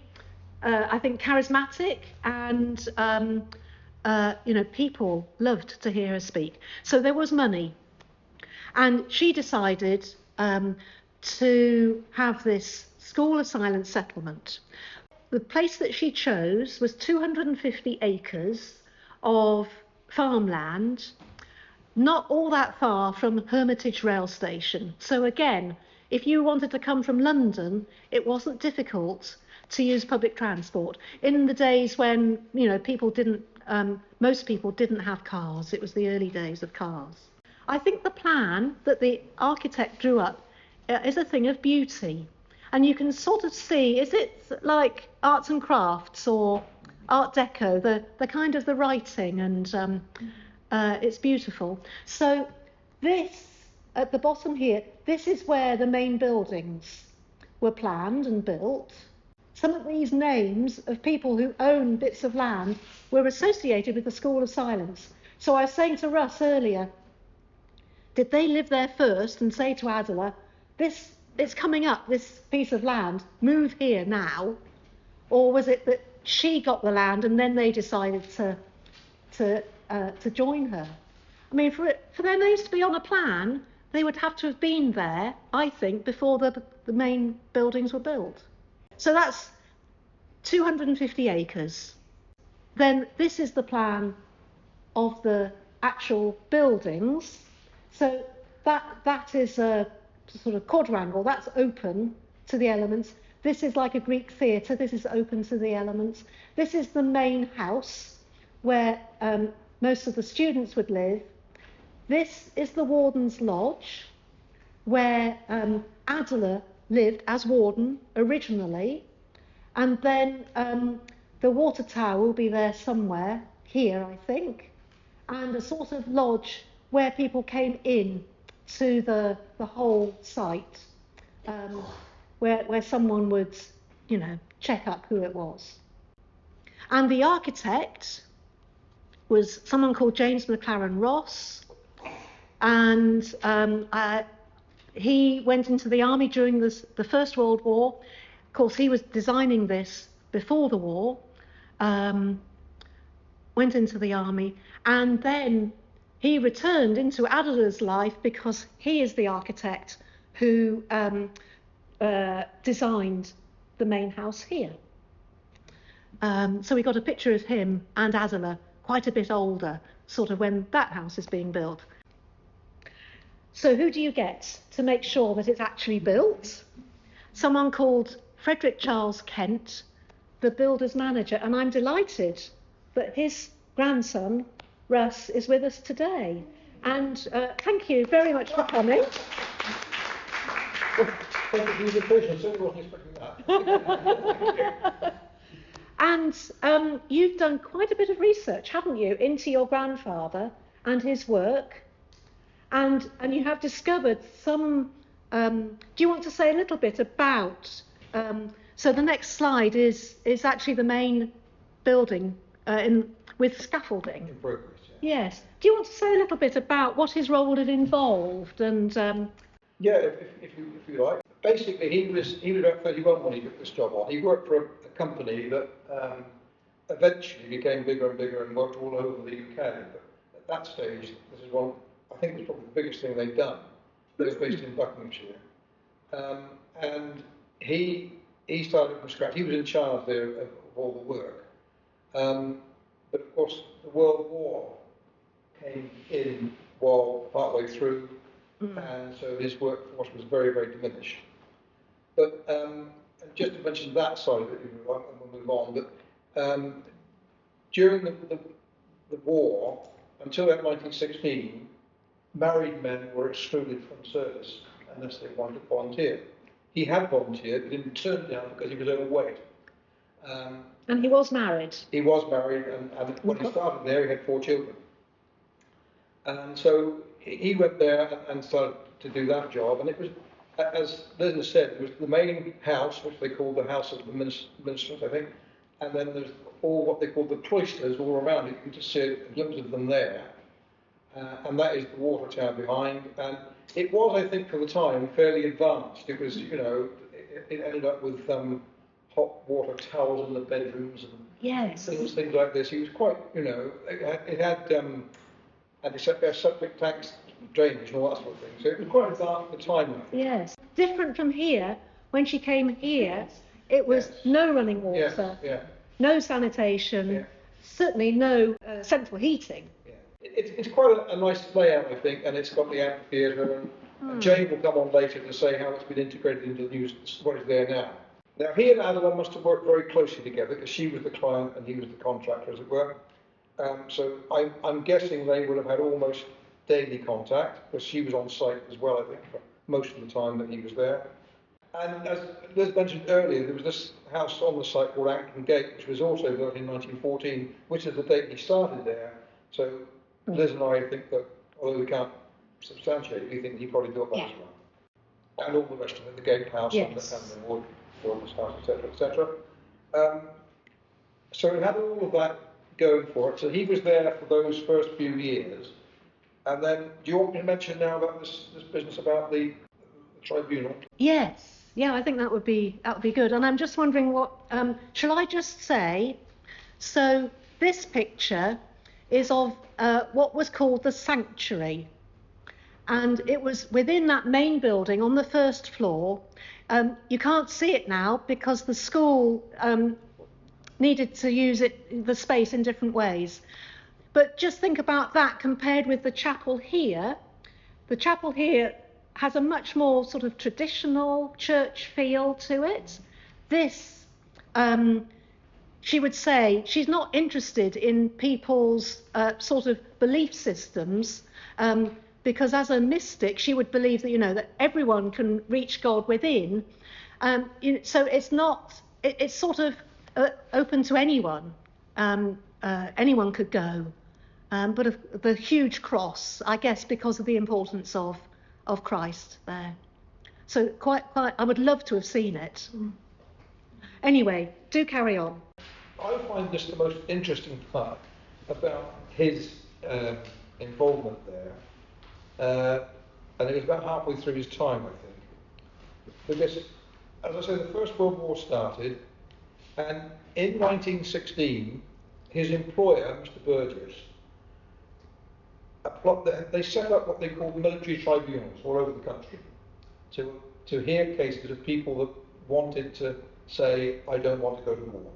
I think, charismatic, and you know, people loved to hear her speak. So there was money, and she decided to have this School of Silence settlement. The place that she chose was 250 acres of farmland, not all that far from Hermitage rail station. So again, if you wanted to come from London, it wasn't difficult to use public transport. In the days when, you know, most people didn't have cars. It was the early days of cars. I think the plan that the architect drew up is a thing of beauty. And you can sort of see, is it like arts and crafts or Art Deco, the kind of the writing, and it's beautiful. So this, at the bottom here, this is where the main buildings were planned and built. Some of these names of people who own bits of land were associated with the School of Silence. So I was saying to Russ earlier, Did they live there first and say to Adela, this, it's coming up, this piece of land, move here now? Or was it that she got the land and then they decided to join her? I mean, for their names to be on a plan, they would have to have been there, I think, before the main buildings were built. So that's 250 acres. Then this is the plan of the actual buildings. So that is a sort of quadrangle, that's open to the elements. This is like a Greek theatre, this is open to the elements. This is the main house where most of the students would live. This is the warden's lodge, where Adela lived as warden originally, and then the water tower will be there somewhere, here I think, and a sort of lodge where people came in to the whole site, where someone would, check up who it was. And the architect was someone called James McLaren Ross, and he went into the army during the First World War. Of course, he was designing this before the war, went into the army, and then he returned into Adela's life because he is the architect who designed the main house here. So we got a picture of him and Adela, quite a bit older, sort of when that house is being built. So who do you get to make sure that it's actually built? Someone called Frederick Charles Kent, the builder's manager, and I'm delighted that his grandson, Russ, is with us today. And thank you very much for coming. Thank you for the invitation. I certainly wasn't expecting that. And you've done quite a bit of research, haven't you, into your grandfather and his work, and you have discovered some. Do you want to say a little bit about? So the next slide is actually the main building with scaffolding. In progress. Yeah. Yes. Do you want to say a little bit about what his role had involved and? Yeah, if you like. Basically, he was about 31 when he took this job on. He worked for a company that eventually became bigger and bigger and worked all over the UK. But at that stage, this is one, I think, was probably the biggest thing they'd done. It was based in Buckinghamshire, and he started from scratch. He was in charge there of all the work, but of course the World War came in while partway through. And so his workforce was very, very diminished. But just to mention that side of it, and we'll move on, but during the war, until about 1916, married men were excluded from service unless they wanted to volunteer. He had volunteered, but didn't turn down because he was overweight. And he was married. He was married, and when he started there, he had 4 children. And so he went there and started to do that job, and it was, as Linda said, it was the main house, which they called the House of the Ministers, I think, and then there's all what they called the cloisters all around it. You can just see a glimpse of them there, and that is the water tower behind. And it was, I think, for the time, fairly advanced. It was, it ended up with hot water towels in the bedrooms and yes. things like this. It was quite, it had septic tanks, drainage and all that sort of thing. So it was quite advanced at the time. Yes. Different from here, when she came here, it was no running water, no sanitation, certainly no central heating. Yeah. It's quite a nice layout, I think, and it's got the amphitheatre, and Jane will come on later to say how it's been integrated into the news, what is there now. Now, he and Adela must have worked very closely together, because she was the client and he was the contractor, as it were. So I'm guessing they would have had almost daily contact, because she was on site as well, I think, for most of the time that he was there. And as Liz mentioned earlier, there was this house on the site called Acton Gate, which was also built in 1914, which is the date he started there. So Liz and I think that, although we can't substantiate it, we think he probably built that as well. And all the rest of it, the gatehouse and the warden's house, etc., etc. So it had all of that going for it. So he was there for those first few years. And then, do you want me to mention now about this business about the tribunal? Yes, yeah, I think that would be good. And I'm just wondering what shall I just say? So this picture is of what was called the sanctuary, and it was within that main building on the first floor. You can't see it now because the school needed to use the space in different ways. But just think about that compared with the chapel here. The chapel here has a much more sort of traditional church feel to it. This, she would say, she's not interested in people's sort of belief systems, because as a mystic, she would believe that, that everyone can reach God within. So it's not, it's sort of open to anyone. Anyone could go. But the huge cross, I guess, because of the importance of Christ there. So quite, I would love to have seen it. Anyway, do carry on. I find this the most interesting part about his involvement there, and it was about halfway through his time, I think. Because, as I say, the First World War started, and in 1916, his employer, Mr. Burgess, they set up what they called military tribunals all over the country to hear cases of people that wanted to say, I don't want to go to war.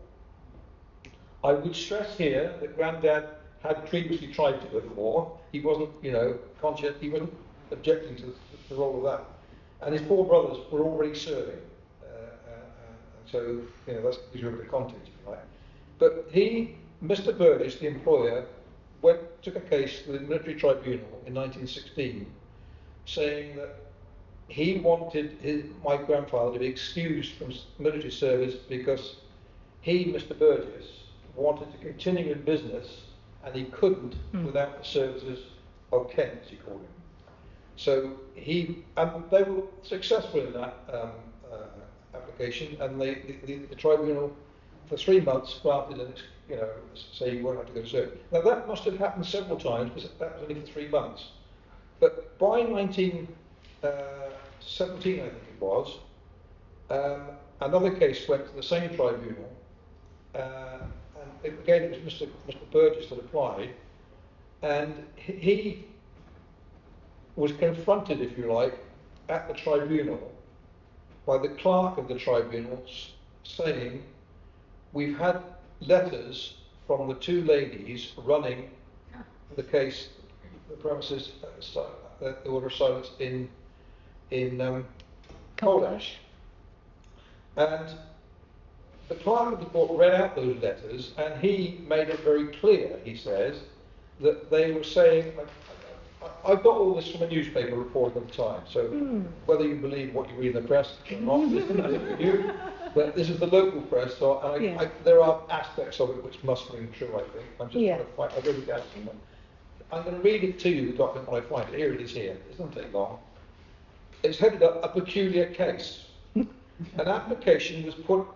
I would stress here that Grandad had previously tried to go to war. He wasn't, conscious, he wasn't objecting to the role of that. And his four brothers were already serving. So, that's gives you a bit of context, if you like. But Mr. Burgess, the employer, took a case to the military tribunal in 1916, saying that he wanted my grandfather to be excused from military service because he, Mr. Burgess, wanted to continue in business, and he couldn't without the services of Kent, as he called him. So they were successful in that application, and the tribunal for 3 months granted an say you won't have to go to service. Now that must have happened several times because that was only for 3 months. But by 1917, I think it was, another case went to the same tribunal, and again it was Mr. Burgess that applied, and he was confronted, if you like, at the tribunal by the clerk of the tribunal saying, we've had letters from the two ladies running the case, the premises that were silenced in Coldash. And the clerk of the court read out those letters, and he made it very clear, he says, that they were saying, I've got all this from a newspaper report at the time, so whether you believe what you read in the press or not, this is nothing for you. But this is the local press, so there are aspects of it which must ring true, I think. I'm just trying to find, I really doubt them. I'm going to read it to you, the document when I find it. Here it is here. It doesn't take long. It's headed up, a peculiar case. An application was put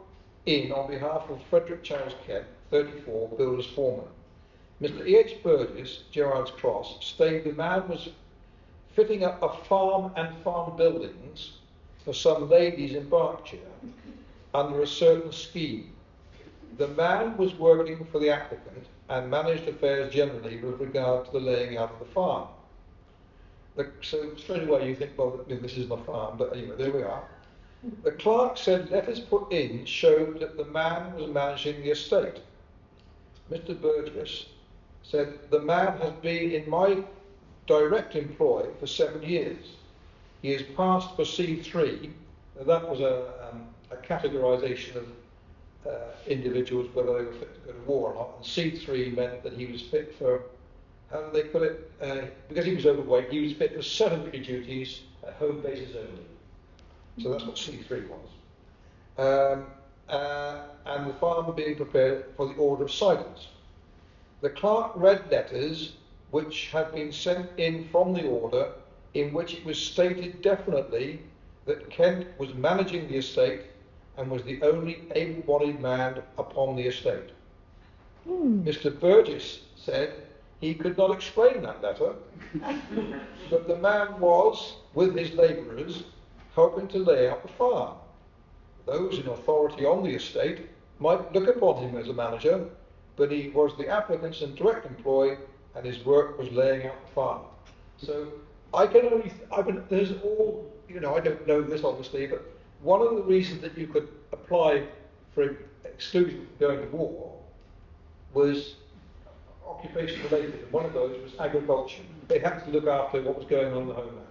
in on behalf of Frederick Charles Kent, 34, builder's foreman. Mr. E.H. Burgess, Gerrard's Cross, stated the man was fitting up a farm and farm buildings for some ladies in Berkshire under a certain scheme. The man was working for the applicant and managed affairs generally with regard to the laying out of the farm. So straight away you think, well, this isn't a farm, but anyway, there we are. The clerk said letters put in showed that the man was managing the estate. Mr. Burgess said, the man has been in my direct employ for 7 years. He has passed for C3. Now that was a categorisation of individuals, whether they were fit to go to war or not. And C3 meant that he was fit for, how do they put it? Because he was overweight, he was fit for sedentary duties at home bases only. So that's what C3 was. And the farm being prepared for the order of silence. The clerk read letters which had been sent in from the order, in which it was stated definitely that Kent was managing the estate and was the only able-bodied man upon the estate. Mr. Burgess said He could not explain that letter, but the man was, with his labourers, helping to lay out the farm. Those in authority on the estate might look upon him as a manager, but he was the applicant's direct employee, and his work was laying out the farm. So I can only, there's all, you know, I don't know this obviously, but one of the reasons that you could apply for exclusion from going to war was occupation related, and one of those was agriculture. They had to look after what was going on in the homeland.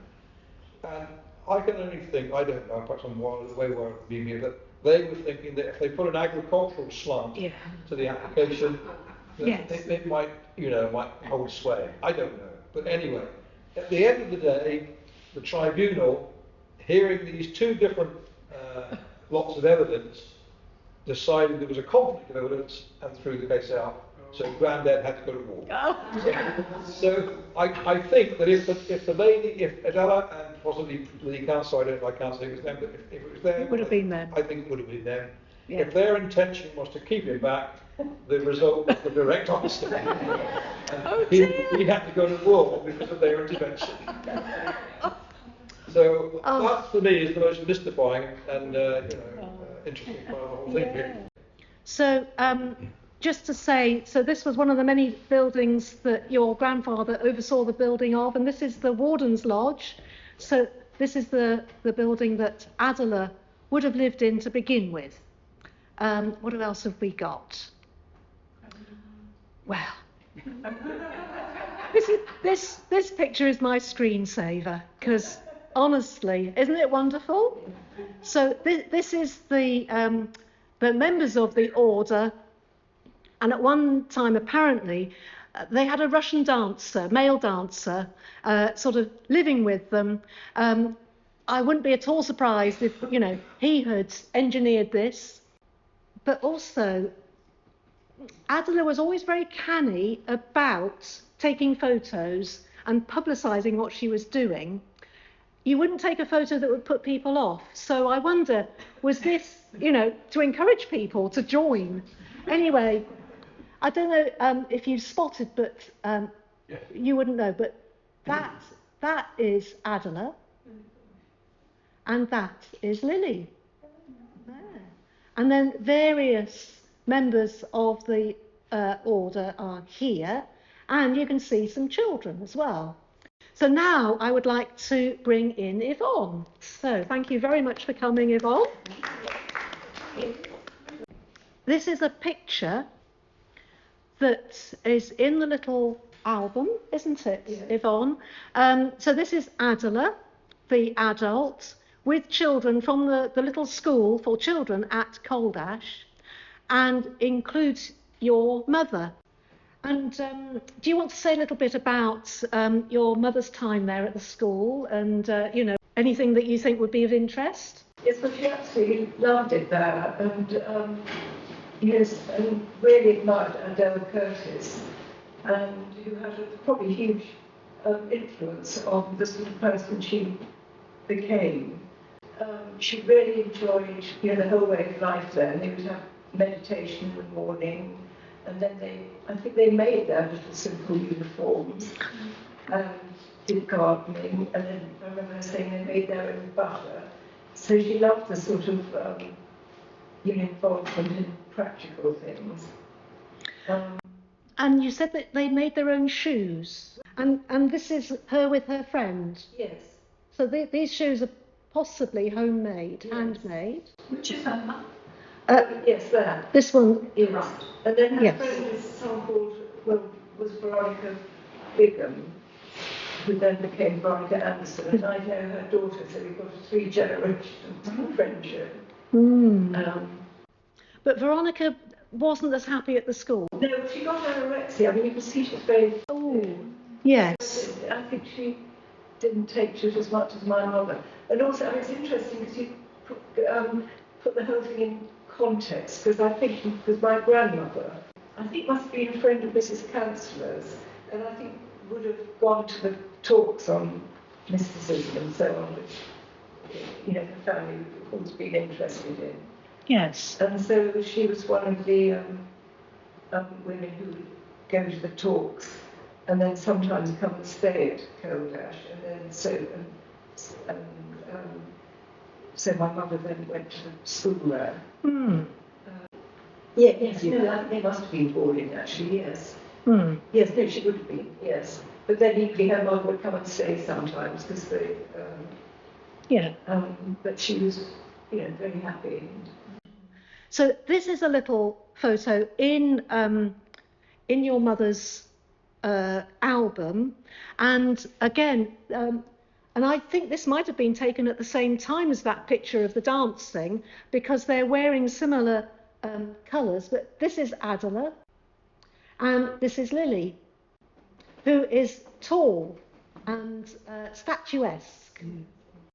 And I can only think, I don't know, perhaps I'm way more being here, but they were thinking that if they put an agricultural slant to the application, that it might, you know, might hold sway. I don't know. But anyway, at the end of the day, the tribunal, hearing these two different lots of evidence, decided there was a conflict of evidence and threw the case out. So Grandad had to go to war. So I think that if Adela and possibly the council, I can't say it was them, but if it was them, it would have been them. I think it would have been them. Yeah. If their intention was to keep him back, the result was the direct opposite. And he had to go to war because of their intervention. So that for me is the most mystifying and interesting part of the whole thing here. So just to say, so this was one of the many buildings that your grandfather oversaw the building of, and this is the Warden's Lodge. So this is the building that Adela would have lived in to begin with. What else have we got? Well, this picture is my screensaver, because honestly, isn't it wonderful? So this is the members of the order, and at one time apparently they had a Russian dancer, male dancer, sort of living with them. I wouldn't be at all surprised if, you know, he had engineered this. But also, Adela was always very canny about taking photos and publicising what she was doing. You wouldn't take a photo that would put people off. So I wonder, was this, you know, to encourage people to join? Anyway, I don't know if you've spotted, but you wouldn't know, but that is Adela, and that is Lily. And then various members of the order are here, and you can see some children as well. So now I would like to bring in Yvonne. So thank you very much for coming, Yvonne. This is a picture that is in the little album, isn't it, Yvonne? So this is Adela, the adult, with children from the little school for children at Coldash, and includes your mother. And do you want to say a little bit about your mother's time there at the school, and you know, anything that you think would be of interest? Yes, well, she absolutely loved it there, and yes, and really admired Adela Curtis, and who had a probably huge influence on the sort of person she became. She really enjoyed, you know, the whole way of life there, and they would have meditation in the morning, and then I think they made their little simple uniforms, and did gardening, and then I remember her saying they made their own butter. So she loved the sort of involvement in practical things. And you said that they made their own shoes, and this is her with her friend. Yes. So these shoes are possibly homemade, Yes. handmade. Which is her mum? Yes, there. This one. Yes. Right. And then her Yes. friend is someone called, was Veronica Bigham, who then became Veronica Anderson, and I know her daughter, so we've got a 3-generation friendship. But Veronica wasn't as happy at the school. No, she got anorexia. I mean, you can see she's very... Oh, yes. I think she didn't take to it as much as my mother. And also, it's interesting because you put the whole thing in context, because I think, because my grandmother, I think must have been a friend of Mrs. Councillor's, and I think would have gone to the talks on mysticism and so on, which, you know, the family would have always been interested in. Yes. And so she was one of the women who would go to the talks. and then sometimes come and stay at Coldash, and then so my mother then went to school there. Yes, no, I think they must have been boarding actually, yes. Yes, no, she would have been, yes. But then equally her mum would come and stay sometimes because they, but she was, very happy. So this is a little photo in your mother's album, and again, and I think this might have been taken at the same time as that picture of the dancing because they're wearing similar colours. But this is Adela, and this is Lily, who is tall and statuesque.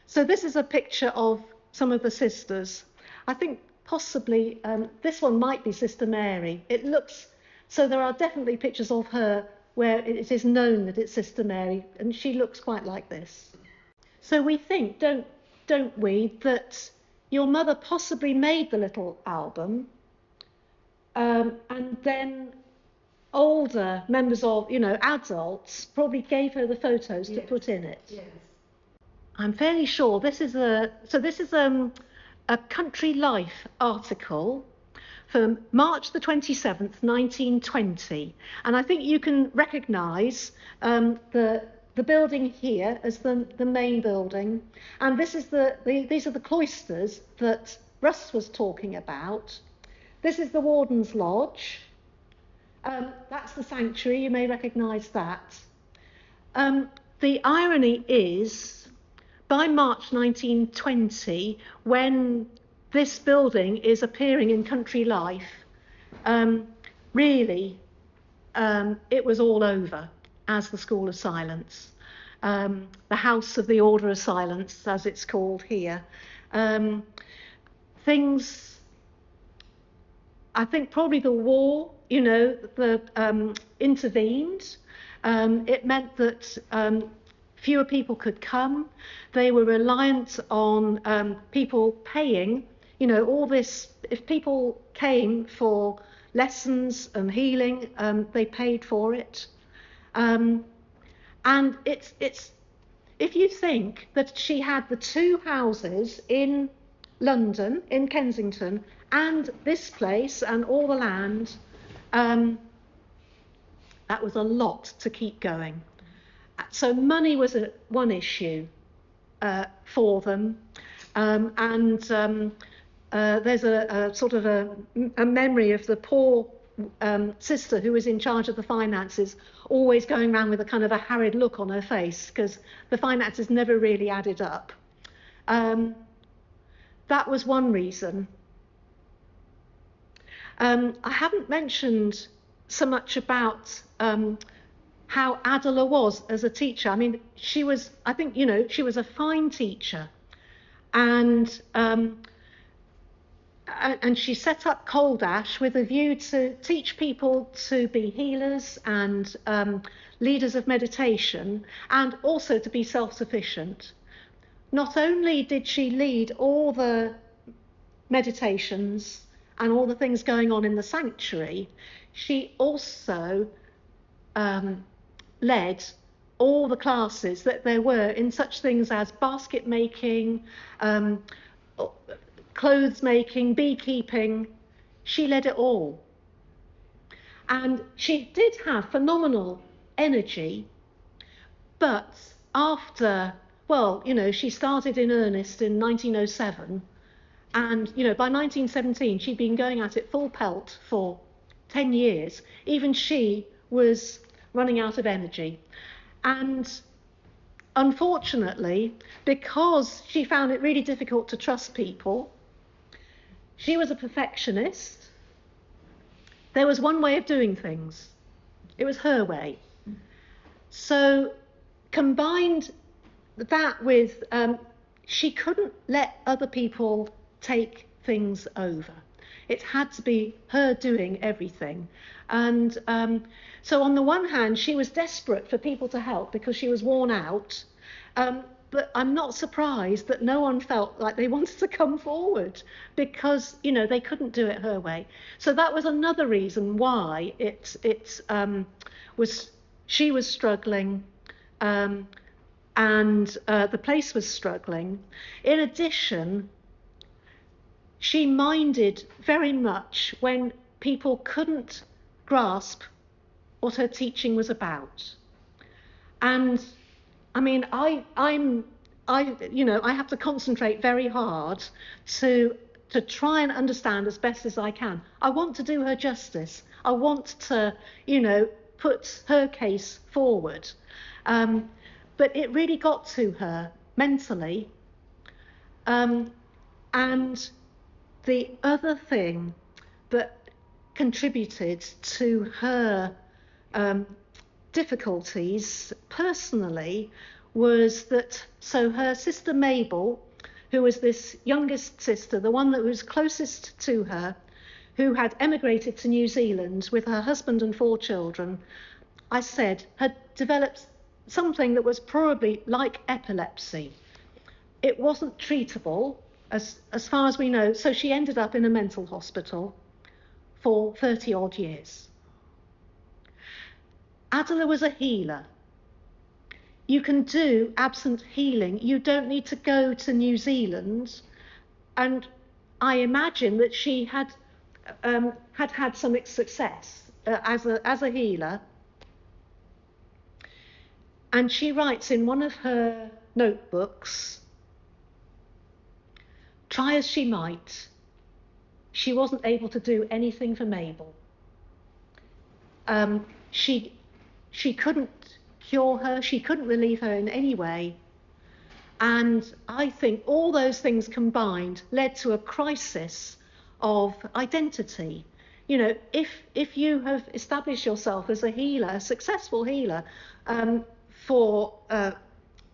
So this is a picture of some of the sisters. I think possibly this one might be Sister Mary. It looks, so there are definitely pictures of her where it is known that it's Sister Mary, and she looks quite like this. So we think, don't we, that your mother possibly made the little album, and then older members of, adults probably gave her the photos to put in it. Yes. I'm fairly sure this is a Country Life article from March the 27th, 1920. And I think you can recognise the building here as the main building. And this is these are the cloisters that Russ was talking about. This is the Warden's Lodge. That's the sanctuary, you may recognise that. The irony is, by March 1920, when this building is appearing in Country Life, really, it was all over as the School of Silence, the House of the Order of Silence, as it's called here. Things, I think probably the war, intervened. It meant that fewer people could come. They were reliant on people paying, all this. If people came for lessons and healing, they paid for it. And it's if you think that she had the two houses in London, in Kensington, and this place and all the land, that was a lot to keep going. So money was one issue for them, and there's a sort of a memory of the poor sister who was in charge of the finances, always going around with a kind of a harried look on her face because the finances never really added up. That was one reason. I haven't mentioned so much about how Adela was as a teacher. I mean, she was a fine teacher, and she set up Coldash with a view to teach people to be healers and leaders of meditation, and also to be self-sufficient. Not only did she lead all the meditations and all the things going on in the sanctuary, she also led all the classes that there were in such things as basket making, clothes making, beekeeping. She led it all. And she did have phenomenal energy, but after, she started in earnest in 1907, and, by 1917, she'd been going at it full pelt for 10 years. Even she was running out of energy. And unfortunately, because she found it really difficult to trust people, she was a perfectionist. There was one way of doing things. It was her way. So combined that with, she couldn't let other people take things over. It had to be her doing everything. And so on the one hand, she was desperate for people to help because she was worn out. But I'm not surprised that no one felt like they wanted to come forward because, they couldn't do it her way. So that was another reason why she was struggling, and the place was struggling. In addition, she minded very much when people couldn't grasp what her teaching was about. And I mean, I have to concentrate very hard to try and understand as best as I can. I want to do her justice. I want to, put her case forward. But it really got to her mentally. And the other thing that contributed to her difficulties personally was that, so her sister Mabel, who was this youngest sister, the one that was closest to her, who had emigrated to New Zealand with her husband and 4 children, I said, had developed something that was probably like epilepsy. It wasn't treatable, as far as we know, so she ended up in a mental hospital for 30 odd years. Adela was a healer. You can do absent healing. You don't need to go to New Zealand. And I imagine that she had had some success as a healer. And she writes in one of her notebooks, try as she might, she wasn't able to do anything for Mabel. She couldn't cure her, she couldn't relieve her in any way. And I think all those things combined led to a crisis of identity. If you have established yourself as a healer, a successful healer, for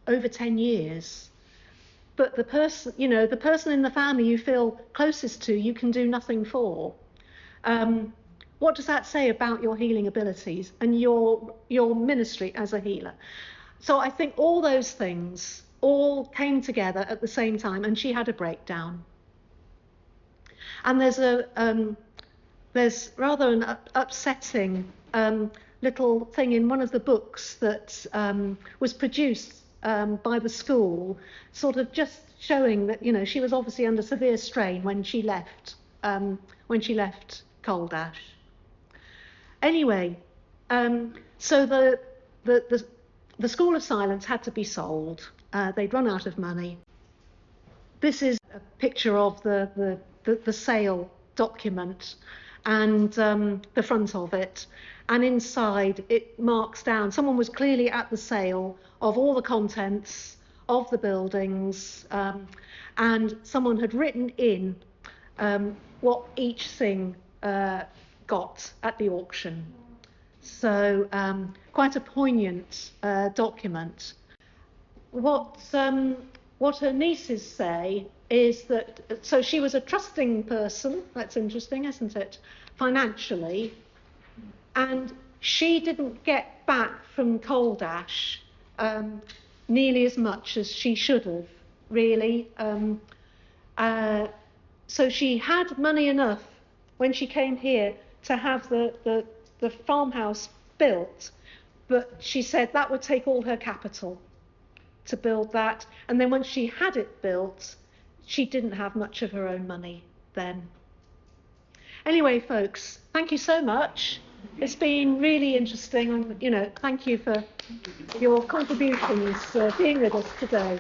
over 10 years, but the person in the family you feel closest to, you can do nothing for. What does that say about your healing abilities and your ministry as a healer? So I think all those things all came together at the same time, and she had a breakdown. And there's rather an upsetting little thing in one of the books that was produced by the school, sort of just showing that she was obviously under severe strain when she left Coldash. Anyway, so the School of Silence had to be sold. They'd run out of money. This is a picture of the sale document and the front of it. And inside it marks down, someone was clearly at the sale of all the contents of the buildings, and someone had written in what each thing got at the auction. So quite a poignant document. What her nieces say is that, so she was a trusting person, that's interesting, isn't it, financially, and she didn't get back from Coldash nearly as much as she should have, really. So she had money enough when she came here to have the farmhouse built, but she said that would take all her capital to build that. And then once she had it built, she didn't have much of her own money then. Anyway, folks, thank you so much. It's been really interesting. Thank you for your contributions, being with us today.